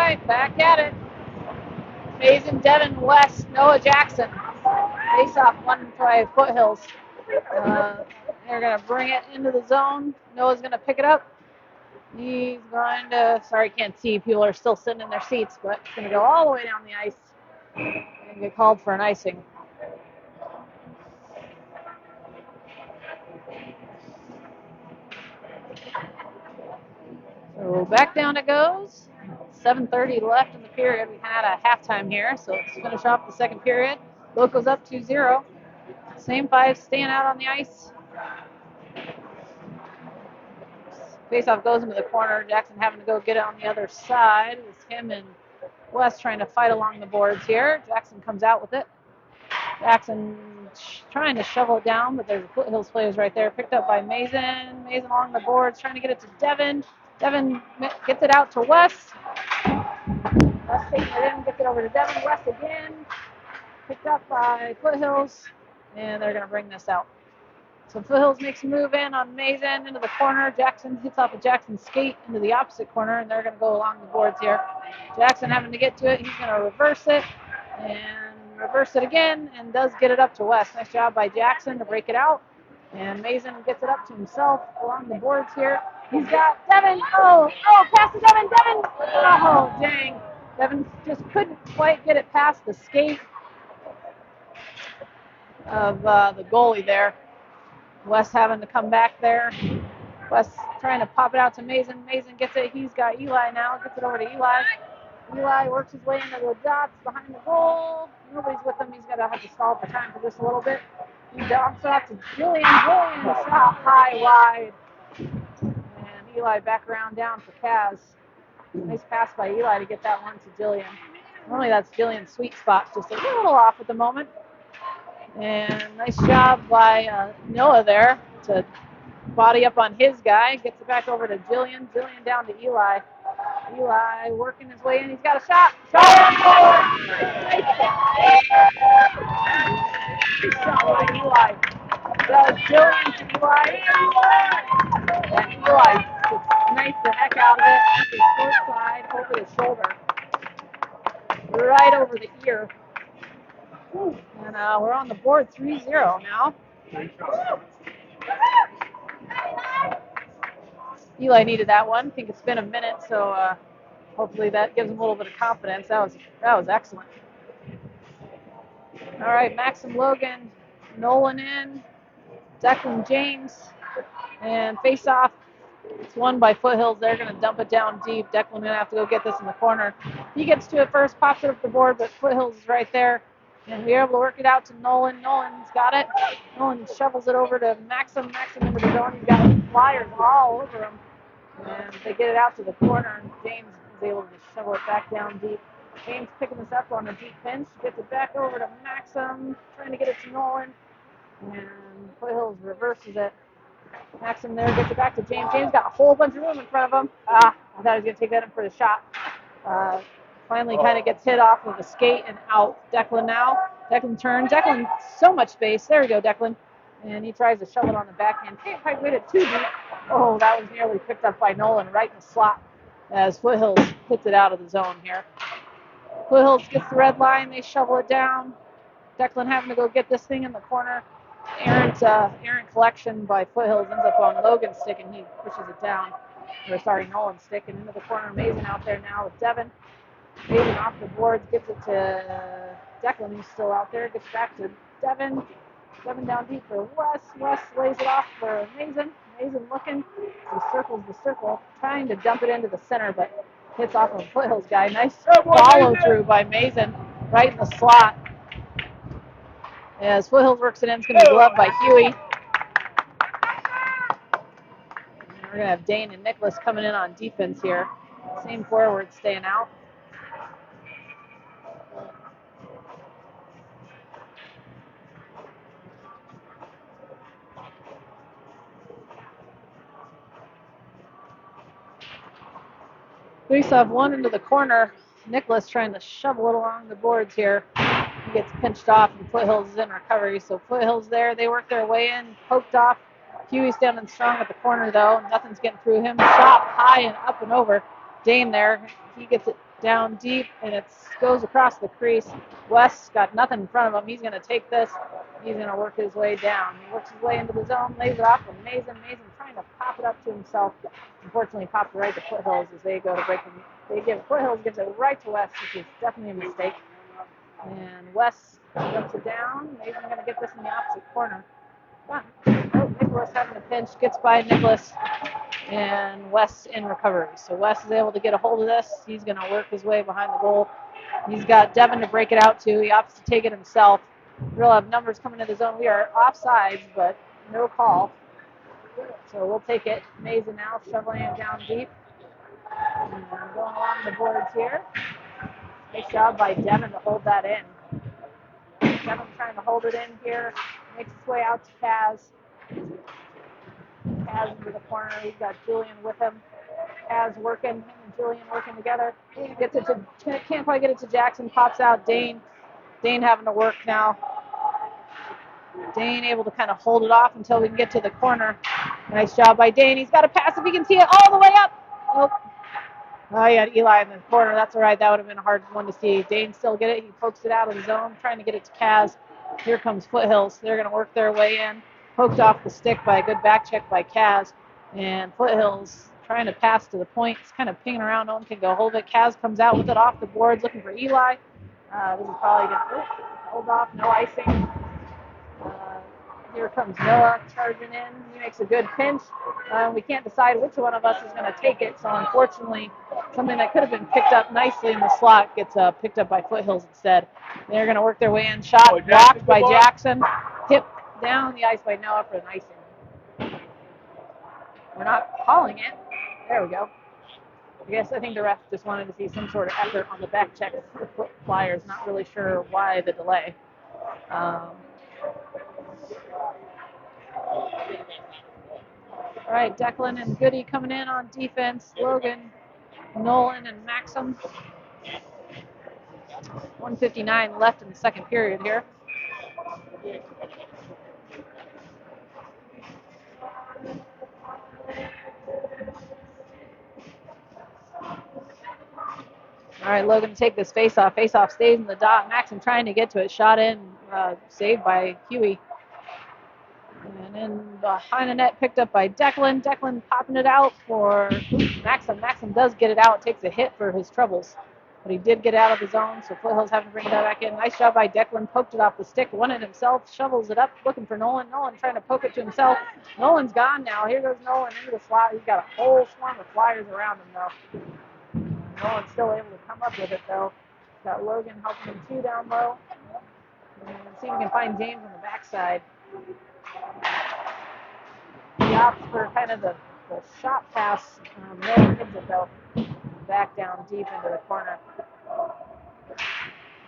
Speaker 1: right, back at it. Mason, Devin, West, Noah Jackson. Face off one by Foothills. They're going to bring it into the zone. Noah's going to pick it up. He's going to, sorry, can't see. People are still sitting in their seats, but it's going to go all the way down the ice and get called for an icing. So back down it goes. 7:30 left in the period. We had a halftime here, so let's finish off the second period. Loco's up 2-0. Same five staying out on the ice. Faceoff goes into the corner. Jackson having to go get it on the other side. It's him and West trying to fight along the boards here. Jackson comes out with it. Jackson trying to shovel it down, but there's a Foothills players right there. Picked up by Mason. Mason along the boards trying to get it to Devin. Devin gets it out to West. West taking it in, gets it over to Devin. West again. Picked up by Foothills, and they're going to bring this out. So Foothills makes a move in on Mason into the corner. Jackson hits off of Jackson's skate into the opposite corner, and they're going to go along the boards here. Jackson having to get to it. He's going to reverse it and reverse it again and does get it up to West. Nice job by Jackson to break it out. And Mason gets it up to himself along the boards here. He's got Devin. Oh, pass to Devin. Devin. Oh, dang. Devin just couldn't quite get it past the skate of the goalie there. West having to come back there. West trying to pop it out to Mason. Mason gets it. He's got Eli now. Gets it over to Eli. Eli works his way into the dots behind the goal. Nobody's with him. He's going to have to stall for time for just a little bit. He dumps it off to Julian. Julian shot high, wide. And Eli back around down for Kaz. Nice pass by Eli to get that one to Jillian. Normally that's Jillian's sweet spot. Just a little off at the moment. And nice job by Noah there to body up on his guy. Gets it back over to Jillian. Jillian down to Eli. Eli working his way in. He's got a shot. Shot! Nice shot by Eli. Does Jillian to Eli. And Eli just snipes the heck out of it at the short side over the shoulder. Right over the ear. And we're on the board 3-0 now. Eli needed that one. I think it's been a minute, so hopefully that gives him a little bit of confidence. That was excellent. All right, Maxim Logan, Nolan in, Declan James, and face off. It's won by Foothills. They're going to dump it down deep. Declan going to have to go get this in the corner. He gets to it first, pops it up the board, but Foothills is right there. And we're able to work it out to Nolan. Nolan's got it. Nolan shovels it over to Maxim. Maxim into the zone. He's got flyers all over him. And they get it out to the corner. And James is able to just shovel it back down deep. James picking this up on a deep pinch. Gets it back over to Maxim. Trying to get it to Nolan. And Foothills reverses it. Maxim there gets it back to James. James got a whole bunch of room in front of him. I thought he was going to take that in for the shot. Finally kind of gets hit off of the skate and out. Declan now. Declan turns. Declan, so much space. There we go, Declan. And he tries to shove it on the backhand. Can't quite get it too deep. Oh, that was nearly picked up by Nolan right in the slot as Foothills hits it out of the zone here. Foothills gets the red line. They shovel it down. Declan having to go get this thing in the corner. Errant collection by Foothills ends up on Logan's stick, and he pushes it down. Nolan's stick, and into the corner. Mason out there now with Devin. Mason off the boards, gets it to Declan, who's still out there. Gets back to Devin. Devin down deep for Wes. Wes lays it off for Mason. Mason looking. He circles the circle, trying to dump it into the center, but hits off of a Foothills guy. Nice follow through by Mason, right in the slot. As Foothills works it in, it's going to be gloved by Huey. And we're going to have Dane and Nicholas coming in on defense here. Same forward staying out. Face-off one into the corner. Nicholas trying to shovel it along the boards here. He gets pinched off, and Foothills is in recovery. So Foothills there, they work their way in, poked off. Huey's standing strong at the corner, though. Nothing's getting through him. Shot high and up and over. Dane there, he gets it down deep, and it goes across the crease. Wes got nothing in front of him. He's going to take this. He's going to work his way down. He works his way into the zone, lays it off. Mason trying to pop it up to himself. Unfortunately, popped right to Foothills as they go to break him. Foothills gives it right to Wes, which is definitely a mistake. And Wes jumps it down. Mason's going to get this in the opposite corner. Nicholas having a pinch, gets by Nicholas, and Wes in recovery. So Wes is able to get a hold of this. He's going to work his way behind the goal. He's got Devin to break it out to. He opts to take it himself. We'll have numbers coming to the zone. We are offsides, but no call. So we'll take it. Mason now shoveling it down deep. And going along the boards here. Nice job by Devin to hold that in. Devin trying to hold it in here. Makes his way out to Kaz. Kaz into the corner. He's got Julian with him. Kaz working, him and Julian working together. Gets it to, can't quite get it to Jackson. Pops out Dane. Dane having to work now. Dane able to kind of hold it off until we can get to the corner. Nice job by Dane. He's got to pass if he can see it all the way up. Oh, yeah, Eli in the corner. That's all right. That would have been a hard one to see. Dane still get it. He pokes it out of the zone, trying to get it to Kaz. Here comes Foothills. They're going to work their way in. Poked off the stick by a good back check by Kaz. And Foothills trying to pass to the point. He's kind of pinging around. No one can go hold it. Kaz comes out with it off the boards looking for Eli. This is probably going to hold off. No icing. Here comes Noah charging in. He makes a good pinch. We can't decide which one of us is going to take it, so unfortunately, something that could have been picked up nicely in the slot gets picked up by Foothills instead. They're going to work their way in. Shot blocked by Jackson. Hit down the ice by Noah for an icing. We're not calling it. There we go. I think the ref just wanted to see some sort of effort on the back check for Foot Flyers. Not really sure why the delay. All right, Declan and Goody coming in on defense. Logan, Nolan, and Maxim. 1:59 left in the second period here. All right, Logan to take this face-off. Face-off stays in the dot. Maxim trying to get to it. Shot in, saved by Huey. And then behind the net, picked up by Declan. Declan popping it out for Maxim. Maxim does get it out. Takes a hit for his troubles. But he did get out of the zone, so Foothills having to bring it back in. Nice job by Declan. Poked it off the stick. Won it himself. Shovels it up, looking for Nolan. Nolan trying to poke it to himself. Nolan's gone now. Here goes Nolan into the slot. He's got a whole swarm of Flyers around him, though. Nolan's still able to come up with it, though. Got Logan helping him, too, down low. And see if we can find James on the backside. He opts for kind of the shot pass. Nolan gives it, though. Back down deep into the corner.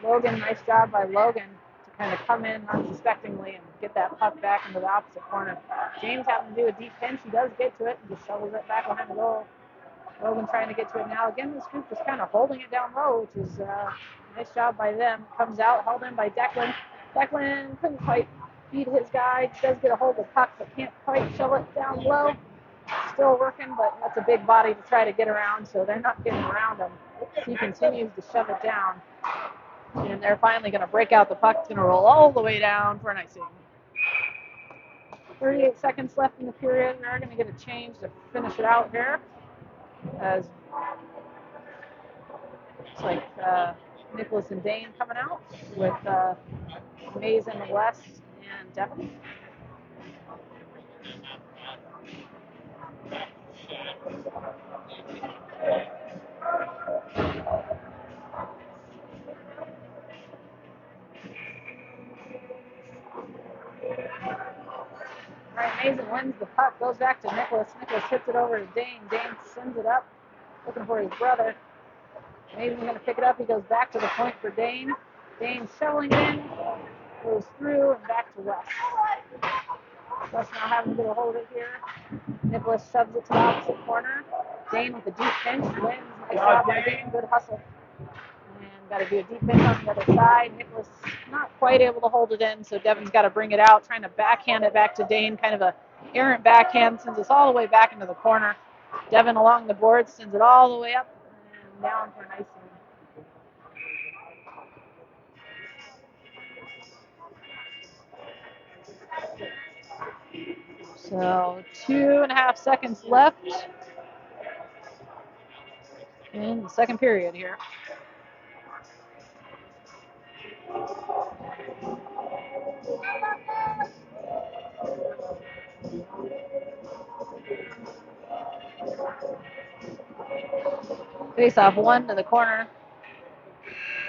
Speaker 1: Logan, nice job by Logan to kind of come in unsuspectingly and get that puck back into the opposite corner. James having to do a deep pinch. He does get to it and just shovels it back behind the goal. Logan trying to get to it now. Again, this group is kind of holding it down low, which is a nice job by them. Comes out, held in by Declan. Declan couldn't quite beat his guy. He does get a hold of the puck, but can't quite shove it down low. Still working, but that's a big body to try to get around, so they're not getting around him. He continues to shove it down, and they're finally going to break out the puck. It's going to roll all the way down for an icing. 38 seconds left in the period. They're going to get a change to finish it out here. As looks like Nicholas and Dane coming out with Mason, West, and Devin. All right, Mason wins the puck, goes back to Nicholas. Nicholas hits it over to Dane. Dane sends it up, looking for his brother. Mason's going to pick it up. He goes back to the point for Dane. Dane shoveling in, goes through, and back to West. West now having to get a hold of it here. Nicholas shoves it to the opposite corner. Dane with a deep pinch wins. Nice job by Dane. Good hustle. And got to do a deep pinch on the other side. Nicholas not quite able to hold it in, so Devin's got to bring it out, trying to backhand it back to Dane. Kind of a errant backhand, sends us all the way back into the corner. Devin along the board sends it all the way up and down for an icing. So 2.5 seconds left in the second period here. Face off one to the corner.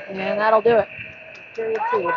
Speaker 1: And that'll do it. Period 2.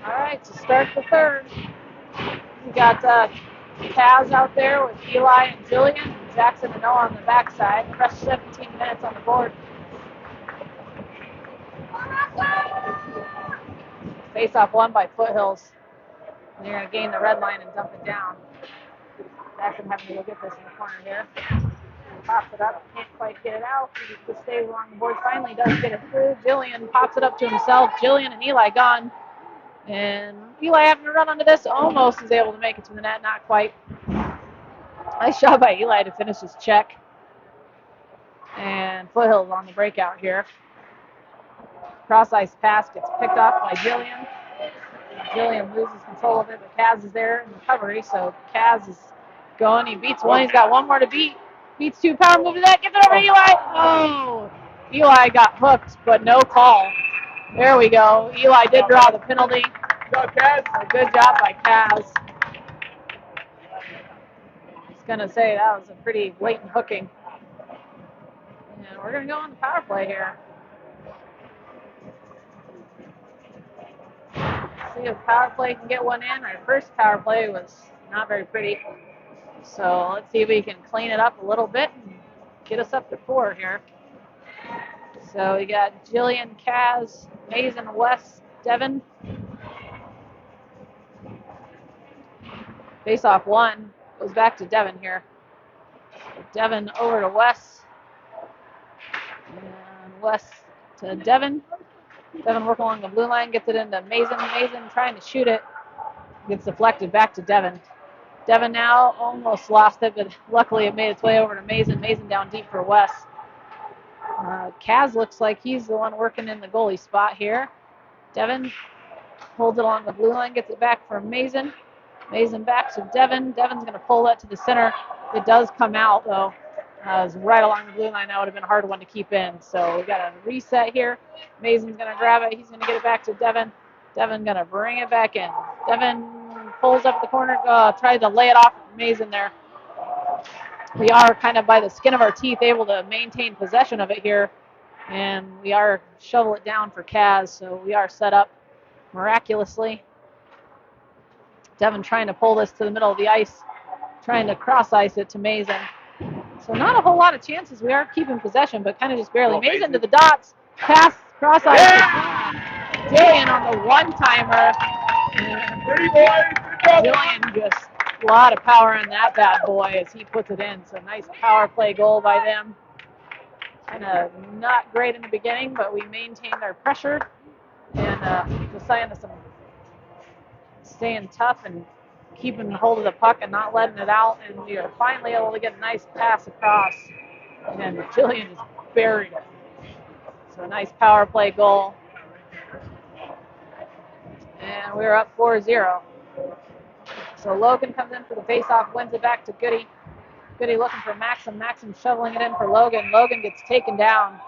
Speaker 1: All right, to start the third, we got Kaz out there with Eli and Jillian, Jackson and Noah on the backside. Fresh 17 minutes on the board. Face off one by Foothills. And they're going to gain the red line and dump it down. Jackson having to go get this in the corner here. Pops it up, can't quite get it out. He just stays along the board. Finally does get it through. Jillian pops it up to himself. Jillian and Eli gone. And Eli having to run onto this, almost is able to make it to the net, not quite. Nice shot by Eli to finish his check. And Foothills on the breakout here. Cross ice pass gets picked up by Jillian. Jillian loses control of it, but Kaz is there in recovery, so Kaz is going. He beats one. He's got one more to beat. Beats two. Power move to that. Gets it over to Eli. Oh! Eli got hooked, but no call. There we go. Eli did draw the penalty. Good job, Kaz. Good job by Kaz. I was going to say that was a pretty blatant hooking. And we're going to go on the power play here. See if power play can get one in. Our first power play was not very pretty. So let's see if we can clean it up a little bit and get us up to 4 here. So we got Jillian, Kaz, Mason, Wes, Devin. Face off one goes back to Devin here. Devin over to Wes. And Wes to Devin. Devin working along the blue line, gets it into Mason. Mason trying to shoot it. Gets deflected back to Devin. Devin now almost lost it, but luckily it made its way over to Mason. Mason down deep for Wes. Kaz looks like he's the one working in the goalie spot here. Devin holds it along the blue line, gets it back for Mason. Mason back to Devin. Devin's going to pull that to the center. It does come out, though. It was right along the blue line. That would have been a hard one to keep in. So we got a reset here. Mason's going to grab it. He's going to get it back to Devin. Devin going to bring it back in. Devin pulls up the corner, tried to lay it off Mason there. We are kind of by the skin of our teeth able to maintain possession of it here. And we are shovel it down for Kaz. So we are set up miraculously. Devin trying to pull this to the middle of the ice, trying to cross ice it to Mason. So not a whole lot of chances. We are keeping possession, but kind of just barely. Mason to the dots, pass, cross ice. Yeah! Jillian on the one-timer. Jillian just a lot of power on that bad boy as he puts it in. So nice power play goal by them. Kind of not great in the beginning, but we maintained our pressure and decided some staying tough and keeping hold of the puck and not letting it out. And we are finally able to get a nice pass across. And Jillian just buried it. So a nice power play goal. And we're up 4-0. So Logan comes in for the faceoff, wins it back to Goody. Goody looking for Maxim. Maxim shoveling it in for Logan. Logan gets taken down.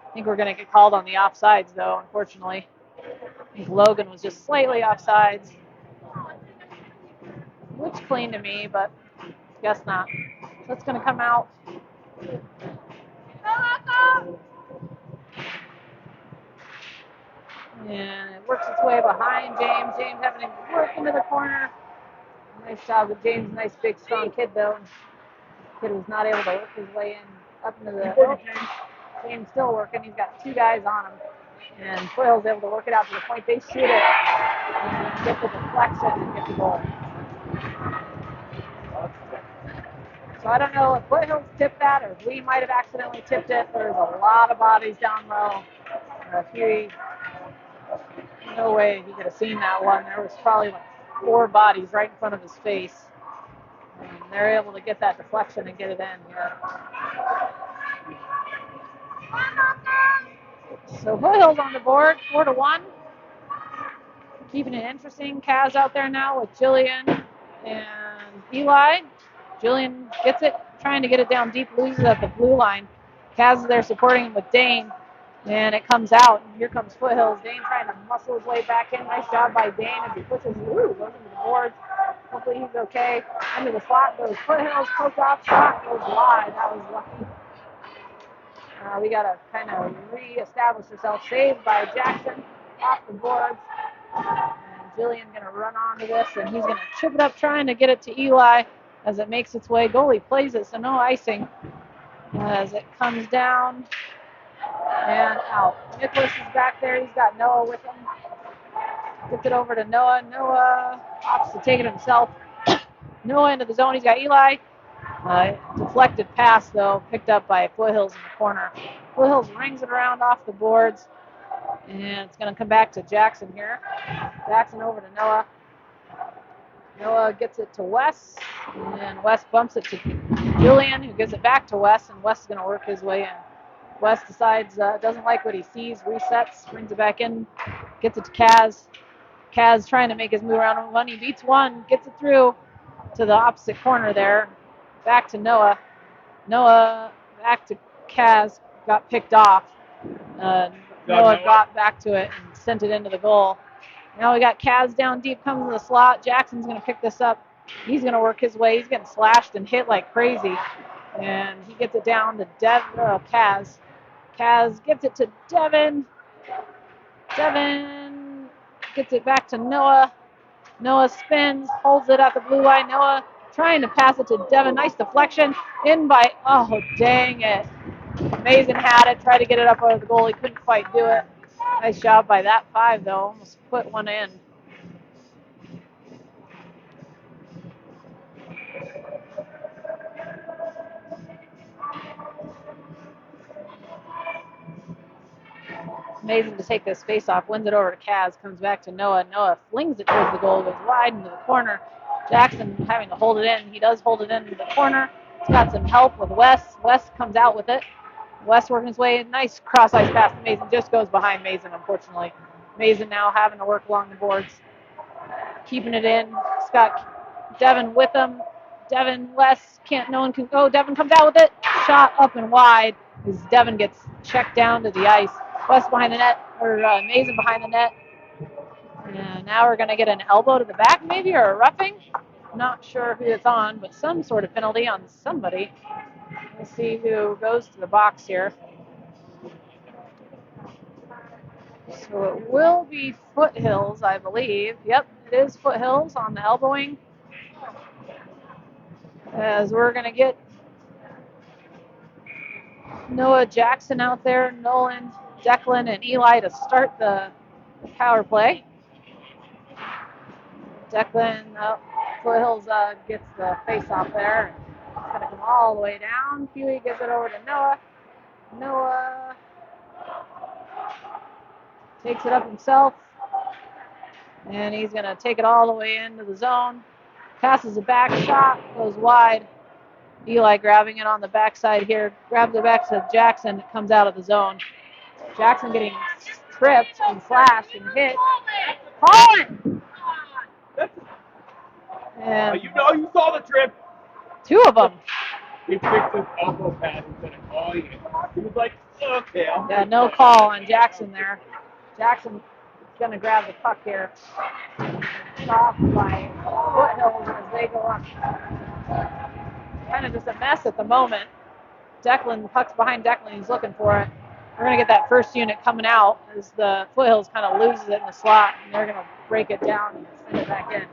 Speaker 1: I think we're going to get called on the offsides, though, unfortunately. I think Logan was just slightly offsides. Looks clean to me, but guess not. So it's going to come out. And it works its way behind James. James having to work into the corner. Nice job with James. Nice, big, strong kid, though. Kid was not able to work his way in up into the... Oh, James still working. He's got two guys on him. And Foothills able to work it out to the point. They shoot it and get the deflection and get the goal. So I don't know if Foothills tipped that or if we might have accidentally tipped it. There's a lot of bodies down low. No way he could have seen that one. There was probably like 4 bodies right in front of his face. And they're able to get that deflection and get it in here. So Foothills on the board, 4-1. Keeping it interesting. Kaz out there now with Jillian and Eli. Jillian gets it, trying to get it down deep, loses at the blue line. Kaz is there supporting him with Dane, and it comes out. And here comes Foothills. Dane trying to muscle his way back in. Nice job by Dane as he pushes, goes into the boards. Hopefully he's okay. Into the slot goes Foothills, poked off, shot goes wide. That was lucky. We got to kind of reestablish ourselves. Saved by Jackson off the boards. And Jillian going to run onto this, and he's going to chip it up, trying to get it to Eli as it makes its way. Goalie plays it, so no icing as it comes down and out. Nicholas is back there. He's got Noah with him. Gets it over to Noah. Noah opts to take it himself. Noah into the zone. He's got Eli. Deflected pass, though, picked up by Foothills in the corner. Foothills rings it around off the boards, and it's going to come back to Jackson here. Jackson over to Noah. Noah gets it to Wes, and Wes bumps it to Jillian, who gives it back to Wes, and Wes is going to work his way in. Wes decides, doesn't like what he sees, resets, brings it back in, gets it to Kaz. Kaz trying to make his move around one. He beats one, gets it through to the opposite corner there. Back to Noah. Noah back to Kaz, got picked off. Noah got back to it and sent it into the goal. Now we got Kaz down deep, comes in the slot. Jackson's going to pick this up. He's going to work his way. He's getting slashed and hit like crazy. And he gets it down to Kaz. Kaz gets it to Devin. Devin gets it back to Noah. Noah spins, holds it at the blue line. Noah trying to pass it to Devin. Nice deflection. In by, oh, dang it. Mason had it, tried to get it up over the goal. He couldn't quite do it. Nice job by that 5, though. Almost put one in. Amazing to take this face off, wins it over to Kaz, comes back to Noah. Noah flings it towards the goal, goes wide into the corner. Jackson having to hold it in. He does hold it in the corner. He's got some help with Wes. Wes comes out with it. Wes working his way. Nice cross-ice pass to Mason. Just goes behind Mason, unfortunately. Mason now having to work along the boards. Keeping it in. He's got Devin with him. Devin, Wes, no one can go. Devin comes out with it. Shot up and wide as Devin gets checked down to the ice. West behind the net, or Mason behind the net. And now we're going to get an elbow to the back, maybe, or a roughing. Not sure who it's on, but some sort of penalty on somebody. Let's see who goes to the box here. So it will be Foothills, I believe. Yep, it is Foothills on the elbowing. As we're going to get Noah Jackson out there, Nolan, Declan, and Eli to start the power play. Declan, Foothills gets the face off there. It's going to come all the way down. Huey gives it over to Noah. Noah takes it up himself, and he's going to take it all the way into the zone. Passes a back shot, goes wide. Eli grabbing it on the backside here, grabs it back to Jackson, it comes out of the zone. Jackson getting tripped and slashed and hit. Call it! And
Speaker 2: you saw the trip.
Speaker 1: Two of them.
Speaker 2: He fixed his elbow pad instead of calling it. He was like, okay.
Speaker 1: Yeah, no call on Jackson there. Jackson's going to grab the puck here. Off by Foothills as they go up. Kind of just a mess at the moment. Declan, puck's behind Declan, he's looking for it. We're going to get that first unit coming out as the Foothills kind of loses it in the slot, and they're going to break it down and send it back in.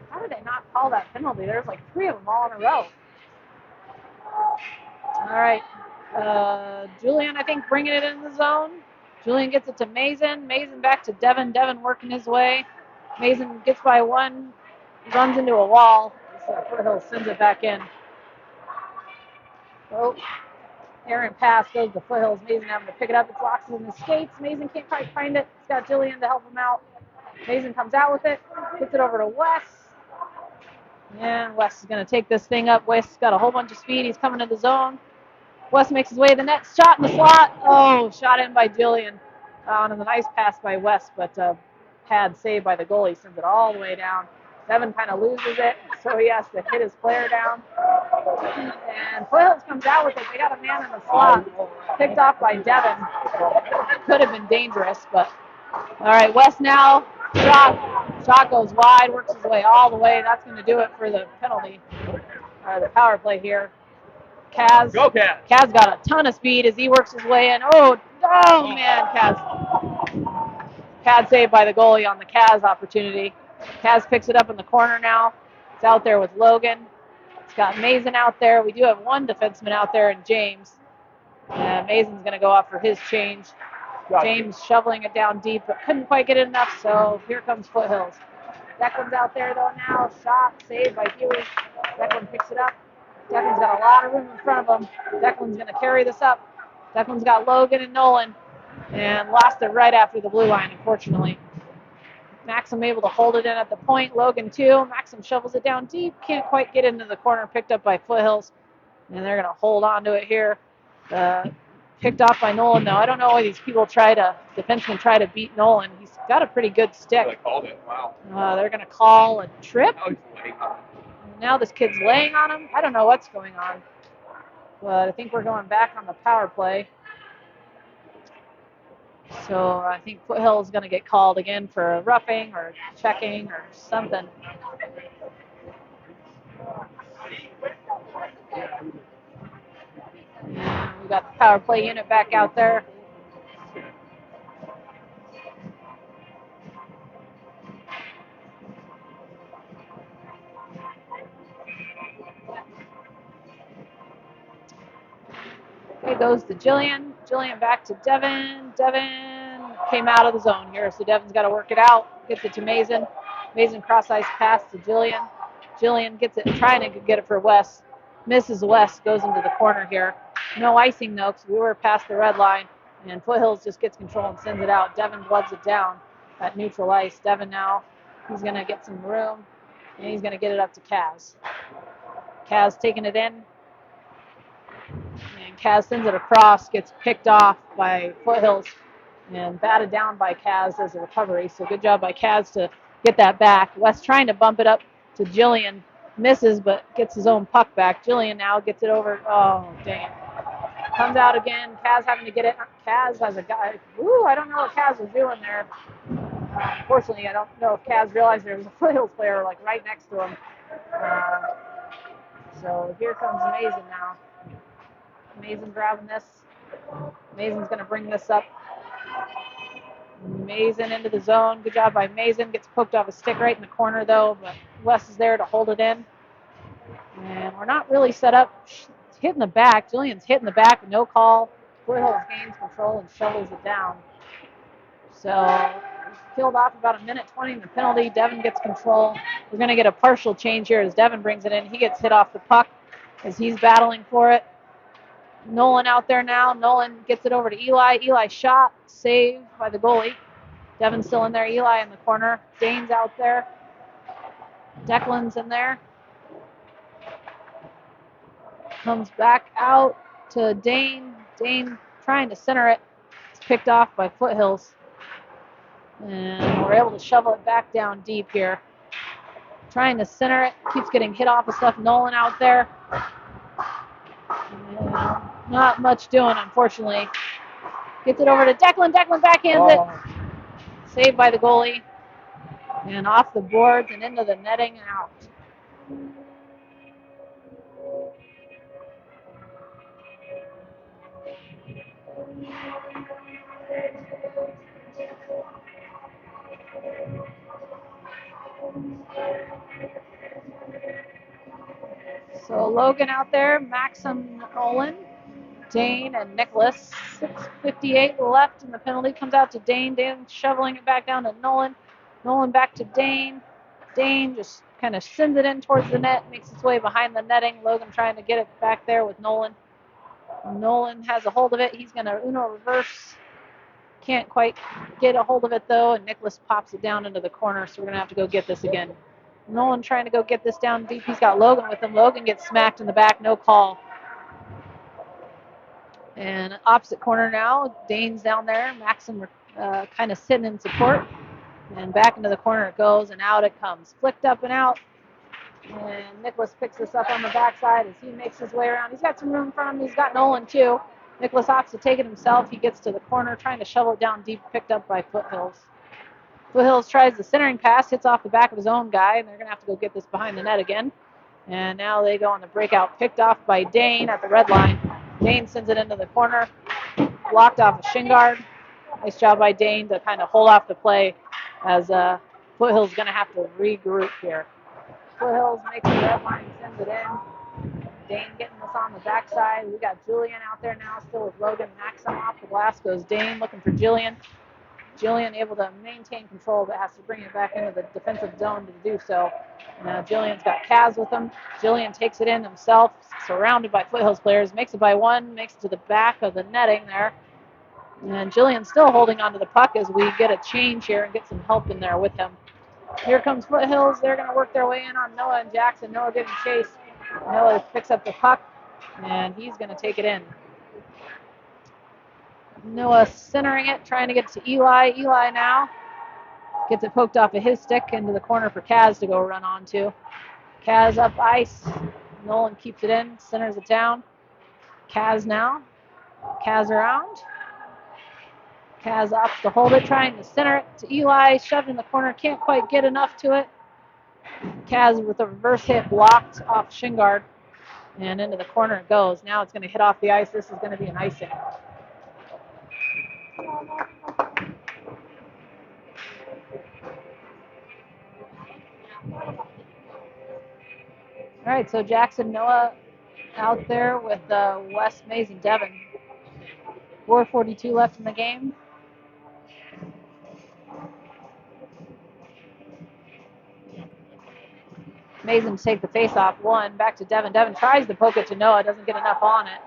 Speaker 1: How did they not call that penalty? There's like 3 of them all in a row. All right. Julian, I think, bringing it in the zone. Julian gets it to Mason. Mason back to Devin. Devin working his way. Mason gets by one, runs into a wall. Foothills sends it back in. Oh, Aaron pass goes to Foothills. Mason having to pick it up. It's locks in the skates. Mason can't quite find it. He's got Julian to help him out. Mason comes out with it. Gets it over to Wes. And Wes is going to take this thing up. Wes got a whole bunch of speed. He's coming to the zone. Wes makes his way to the net. Shot in the slot. Oh, shot in by Julian. On a nice pass by Wes, but pad saved by the goalie. Sends it all the way down. Devin kind of loses it, so he has to hit his player down. And Foothills comes out with it. They got a man in the slot. Picked off by Devin. Could have been dangerous, but all right, Wes now. Shot goes wide, works his way all the way. That's going to do it for the penalty, or the power play here. Kaz.
Speaker 2: Go, Kaz.
Speaker 1: Kaz got a ton of speed as he works his way in. Oh man, Kaz. Kaz saved by the goalie on the Kaz opportunity. Kaz picks it up in the corner now. It's out there with Logan. It's got Mason out there. We do have one defenseman out there in James. Mason's going to go off for his change. James shoveling it down deep, but couldn't quite get it enough, so here comes Foothills. Declan's out there, though, now. Shot, saved by Huey. Declan picks it up. Declan's got a lot of room in front of him. Declan's going to carry this up. Declan's got Logan and Nolan, and lost it right after the blue line, unfortunately. Maxim able to hold it in at the point. Logan, too. Maxim shovels it down deep. Can't quite get into the corner. Picked up by Foothills, and they're going to hold on to it here. Picked off by Nolan, though. I don't know why these defensemen try to beat Nolan. He's got a pretty good stick.
Speaker 2: They called it. Wow.
Speaker 1: They're going to call a trip.
Speaker 2: Now he's laying on him.
Speaker 1: Now this kid's laying on him. I don't know what's going on. But I think we're going back on the power play. So I think Foothills is going to get called again for roughing or checking or something. And we got the power play unit back out there. It goes to Jillian. Jillian back to Devin. Devin came out of the zone here, so Devin's got to work it out. Gets it to Mason. Mason cross-ice pass to Jillian. Jillian gets it, trying to get it for Wes. Misses Wes, goes into the corner here. No icing, though, because we were past the red line. And Foothills just gets control and sends it out. Devin bloods it down at neutral ice. Devin now, he's going to get some room, and he's going to get it up to Kaz. Kaz taking it in. And Kaz sends it across, gets picked off by Foothills, and batted down by Kaz as a recovery. So good job by Kaz to get that back. Wes trying to bump it up to Jillian. Misses, but gets his own puck back. Jillian now gets it over. Oh, dang. Comes out again. Kaz having to get it. Kaz has a guy. Ooh, I don't know what Kaz was doing there. Unfortunately, I don't know if Kaz realized there was a Foothills player like right next to him. So here comes Mason now. Mason grabbing this. Mason's going to bring this up. Mason into the zone. Good job by Mason. Gets poked off a stick right in the corner, though, but Wes is there to hold it in. And we're not really set up. It's hitting the back. Jillian's hitting the back with no call. Foothills gains control and shovels it down. So killed off about 1:20 in the penalty. Devin gets control. We're going to get a partial change here as Devin brings it in. He gets hit off the puck as he's battling for it. Nolan out there now. Nolan gets it over to Eli. Eli shot, saved by the goalie. Devin's still in there. Eli in the corner. Dane's out there. Declan's in there. Comes back out to Dane. Dane trying to center it. It's picked off by Foothills. And we're able to shovel it back down deep here. Trying to center it. Keeps getting hit off of stuff. Nolan out there. And not much doing, unfortunately. Gets it over to Declan. Declan backhands it. Saved by the goalie. And off the boards and into the netting and out. So Logan out there, Maxim, Nolan, Dane, and Nicholas. 6:58 left, and the penalty comes out to Dane. Dane shoveling it back down to Nolan. Nolan back to Dane. Dane just kind of sends it in towards the net, makes its way behind the netting. Logan trying to get it back there with Nolan. Nolan has a hold of it. He's going to Uno reverse. Can't quite get a hold of it, though, and Nicholas pops it down into the corner, so we're going to have to go get this again. Nolan trying to go get this down deep. He's got Logan with him. Logan gets smacked in the back. No call. And opposite corner now. Dane's down there. Maxim kind of sitting in support. And back into the corner it goes, and out it comes. Flicked up and out. And Nicholas picks this up on the backside as he makes his way around. He's got some room in front of him. He's got Nolan, too. Nicholas opts to take it himself. He gets to the corner, trying to shovel it down deep, picked up by Foothills. Foothills tries the centering pass, hits off the back of his own guy, and they're going to have to go get this behind the net again. And now they go on the breakout, picked off by Dane at the red line. Dane sends it into the corner, blocked off a shin guard. Nice job by Dane to kind of hold off the play as Foothills is going to have to regroup here. Foothills makes the red line, sends it in. Dane getting this on the backside. We got Julian out there now, still with Logan. Maxim off the glass goes Dane looking for Julian. Julian able to maintain control, but has to bring it back into the defensive zone to do so. Now Julian's got Kaz with him. Julian takes it in himself, surrounded by Foothills players, makes it by one, makes it to the back of the netting there. And Julian's still holding onto the puck as we get a change here and get some help in there with him. Here comes Foothills. They're going to work their way in on Noah and Jackson. Noah getting chased. Noah picks up the puck, and he's going to take it in. Noah centering it, trying to get to Eli. Eli now gets it poked off of his stick into the corner for Kaz to go run onto. Kaz up ice. Nolan keeps it in, centers it down. Kaz now. Kaz around. Kaz up to hold it, trying to center it to Eli. Shoved in the corner, can't quite get enough to it. Kaz with a reverse hit blocked off shin guard. And into the corner it goes. Now it's going to hit off the ice. This is going to be an icing. All right, so Jackson, Noah out there with Wes, Mays, and Devin. 4:42 left in the game. Mason take the face-off. One, back to Devin. Devin tries to poke it to Noah, doesn't get enough on it.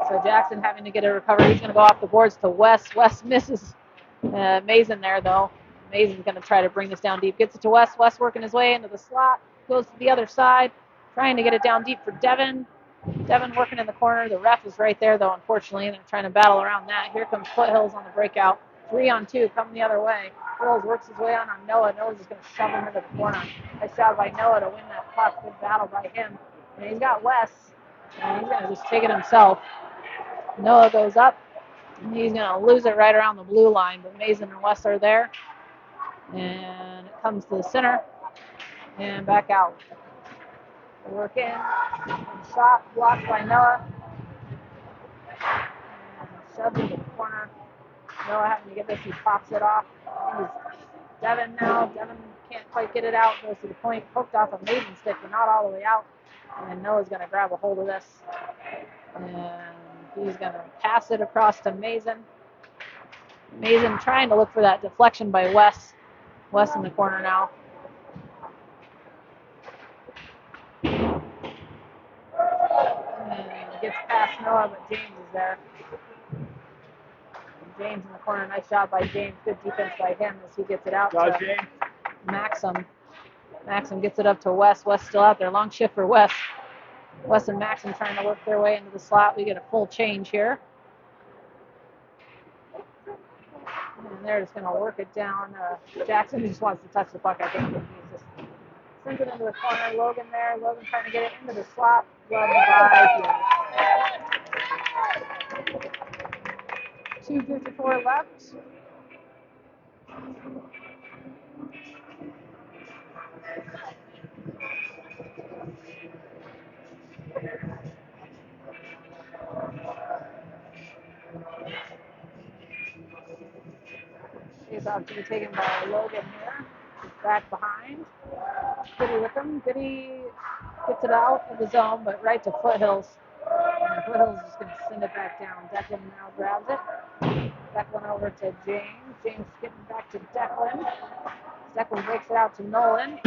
Speaker 1: So Jackson having to get a recovery. He's going to go off the boards to Wes. Wes misses Mason there, though. Mason's going to try to bring this down deep. Gets it to Wes. Wes working his way into the slot. Goes to the other side. Trying to get it down deep for Devin. Devin working in the corner. The ref is right there, though, unfortunately. And they're trying to battle around that. Here comes Foothills on the breakout. 3-on-2 coming the other way. Foothills works his way on Noah. Noah's just going to shove him into the corner. Nice job by Noah to win that puck. Good battle by him. And he's got Wes. And he's going to just take it himself. Noah goes up. And he's going to lose it right around the blue line. But Mason and Wes are there. And it comes to the center. And back out. Work in. Shot blocked by Noah. And shoved into the corner. Noah having to get this. He pops it off. He's Devin now. Devin can't quite get it out. Goes to the point. Poked off a Mason stick, but not all the way out. And Noah's going to grab a hold of this. And he's going to pass it across to Mason. Mason trying to look for that deflection by Wes. Wes in the corner now. And gets past Noah, but James is there. James in the corner. Nice job by James. Good defense by him as he gets it out to
Speaker 2: James.
Speaker 1: Maxim. Maxim gets it up to Wes. Wes still out there. Long shift for Wes. Wes and Maxim trying to work their way into the slot. We get a full change here. And they're just going to work it down. Jackson just wants to touch the puck, I think. He just sends it into the corner. Logan there. Logan trying to get it into the slot. Gloved by 2:54 left. He's out to be taken by Logan here. Back behind. Goody with him. Goody gets it out of the zone, but right to Foothills. And Foothills is going to send it back down. Declan now grabs it. Declan over to James. James getting back to Declan. Declan breaks it out to Nolan.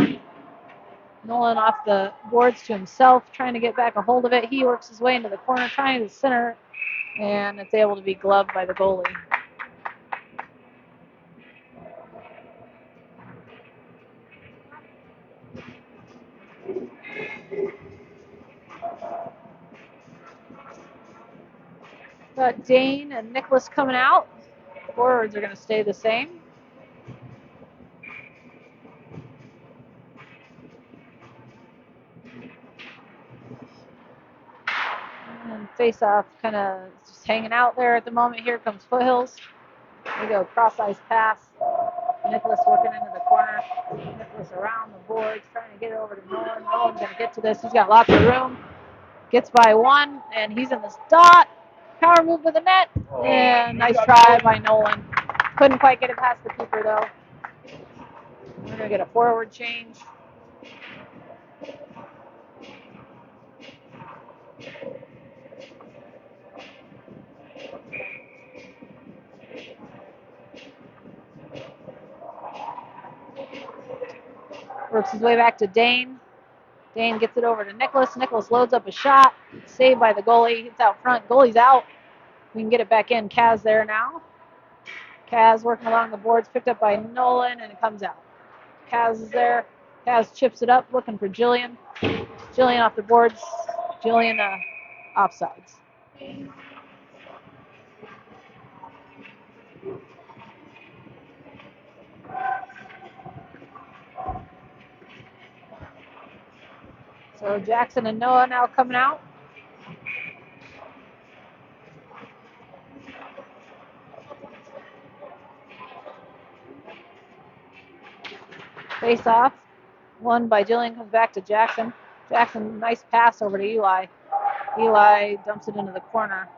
Speaker 1: Nolan off the boards to himself, trying to get back a hold of it. He works his way into the corner, trying to center, and it's able to be gloved by the goalie. Got Dane and Nicholas coming out. Forwards are going to stay the same. And face-off kind of just hanging out there at the moment. Here comes Foothills. We go cross-ice pass. Nicholas working into the corner. Nicholas around the boards, trying to get it over to Nolan. Nolan's going to get to this. He's got lots of room. Gets by one, and he's in the dot. Power move to the net. And nice try by Nolan. Couldn't quite get it past the keeper, though. We're going to get a forward change. Works his way back to Dane. Dane gets it over to Nicholas. Nicholas loads up a shot. Saved by the goalie. It's out front. Goalie's out. We can get it back in. Kaz there now. Kaz working along the boards. Picked up by Nolan, and it comes out. Kaz is there. Kaz chips it up, looking for Jillian. Jillian off the boards. Jillian offsides. So Jackson and Noah now coming out. Face off. Won by Jillian, comes back to Jackson. Jackson, nice pass over to Eli. Eli dumps it into the corner.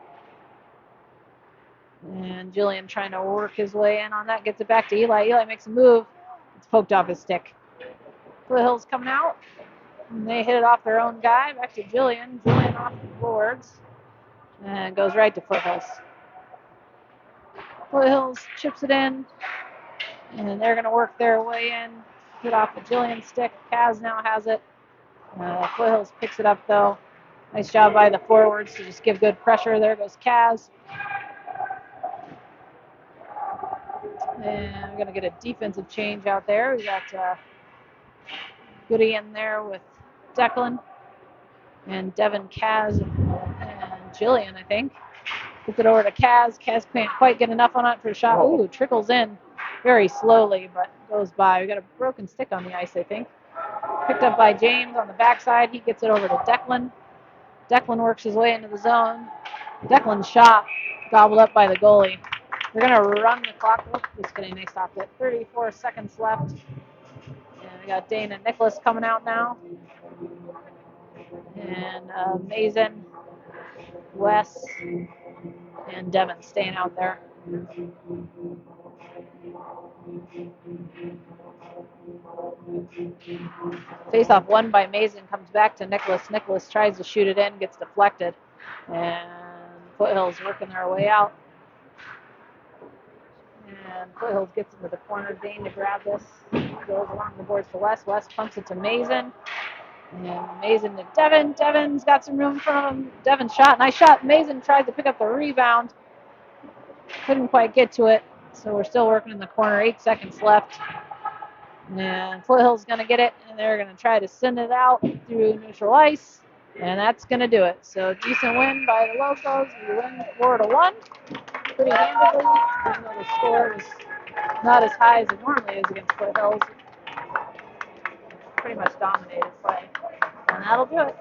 Speaker 1: And Jillian trying to work his way in on that. Gets it back to Eli. Eli makes a move. It's poked off his stick. Foothills coming out. And they hit it off their own guy. Back to Jillian. Jillian off the boards. And goes right to Foothills. Foothills chips it in. And they're going to work their way in. Get off the Jillian stick. Kaz now has it. Foothills picks it up, though. Nice job by the forwards to just give good pressure. There goes Kaz. And we're going to get a defensive change out there. We got Goody in there with Declan. And Devin, Kaz, and Jillian, I think. Gets it over to Kaz. Kaz can't quite get enough on it for a shot. Ooh, trickles in very slowly, but goes by. We got a broken stick on the ice, I think. Picked up by James on the backside. He gets it over to Declan. Declan works his way into the zone. Declan's shot gobbled up by the goalie. They're going to run the clock. Oh, just kidding, they stopped it. 34 seconds left. And we got Dane and Nicholas coming out now. And Mason, Wes, and Devin staying out there. Face-off won by Mason, comes back to Nicholas. Nicholas tries to shoot it in, gets deflected. And Foothills working their way out. And Foothills gets into the corner. Dane to grab this. Goes along the boards to West. West pumps it to Mason. And Mason to Devin. Devin's got some room in front of him. Devin shot. Nice shot. Mason tries to pick up the rebound. Couldn't quite get to it. So we're still working in the corner. 8 seconds left. And Foothills going to get it. And they're going to try to send it out through neutral ice. And that's going to do it. So decent win by the Locos. We win 4-1. Pretty handedly, even though the score was not as high as it normally is against Foothills. Pretty much dominated play. And that'll do it.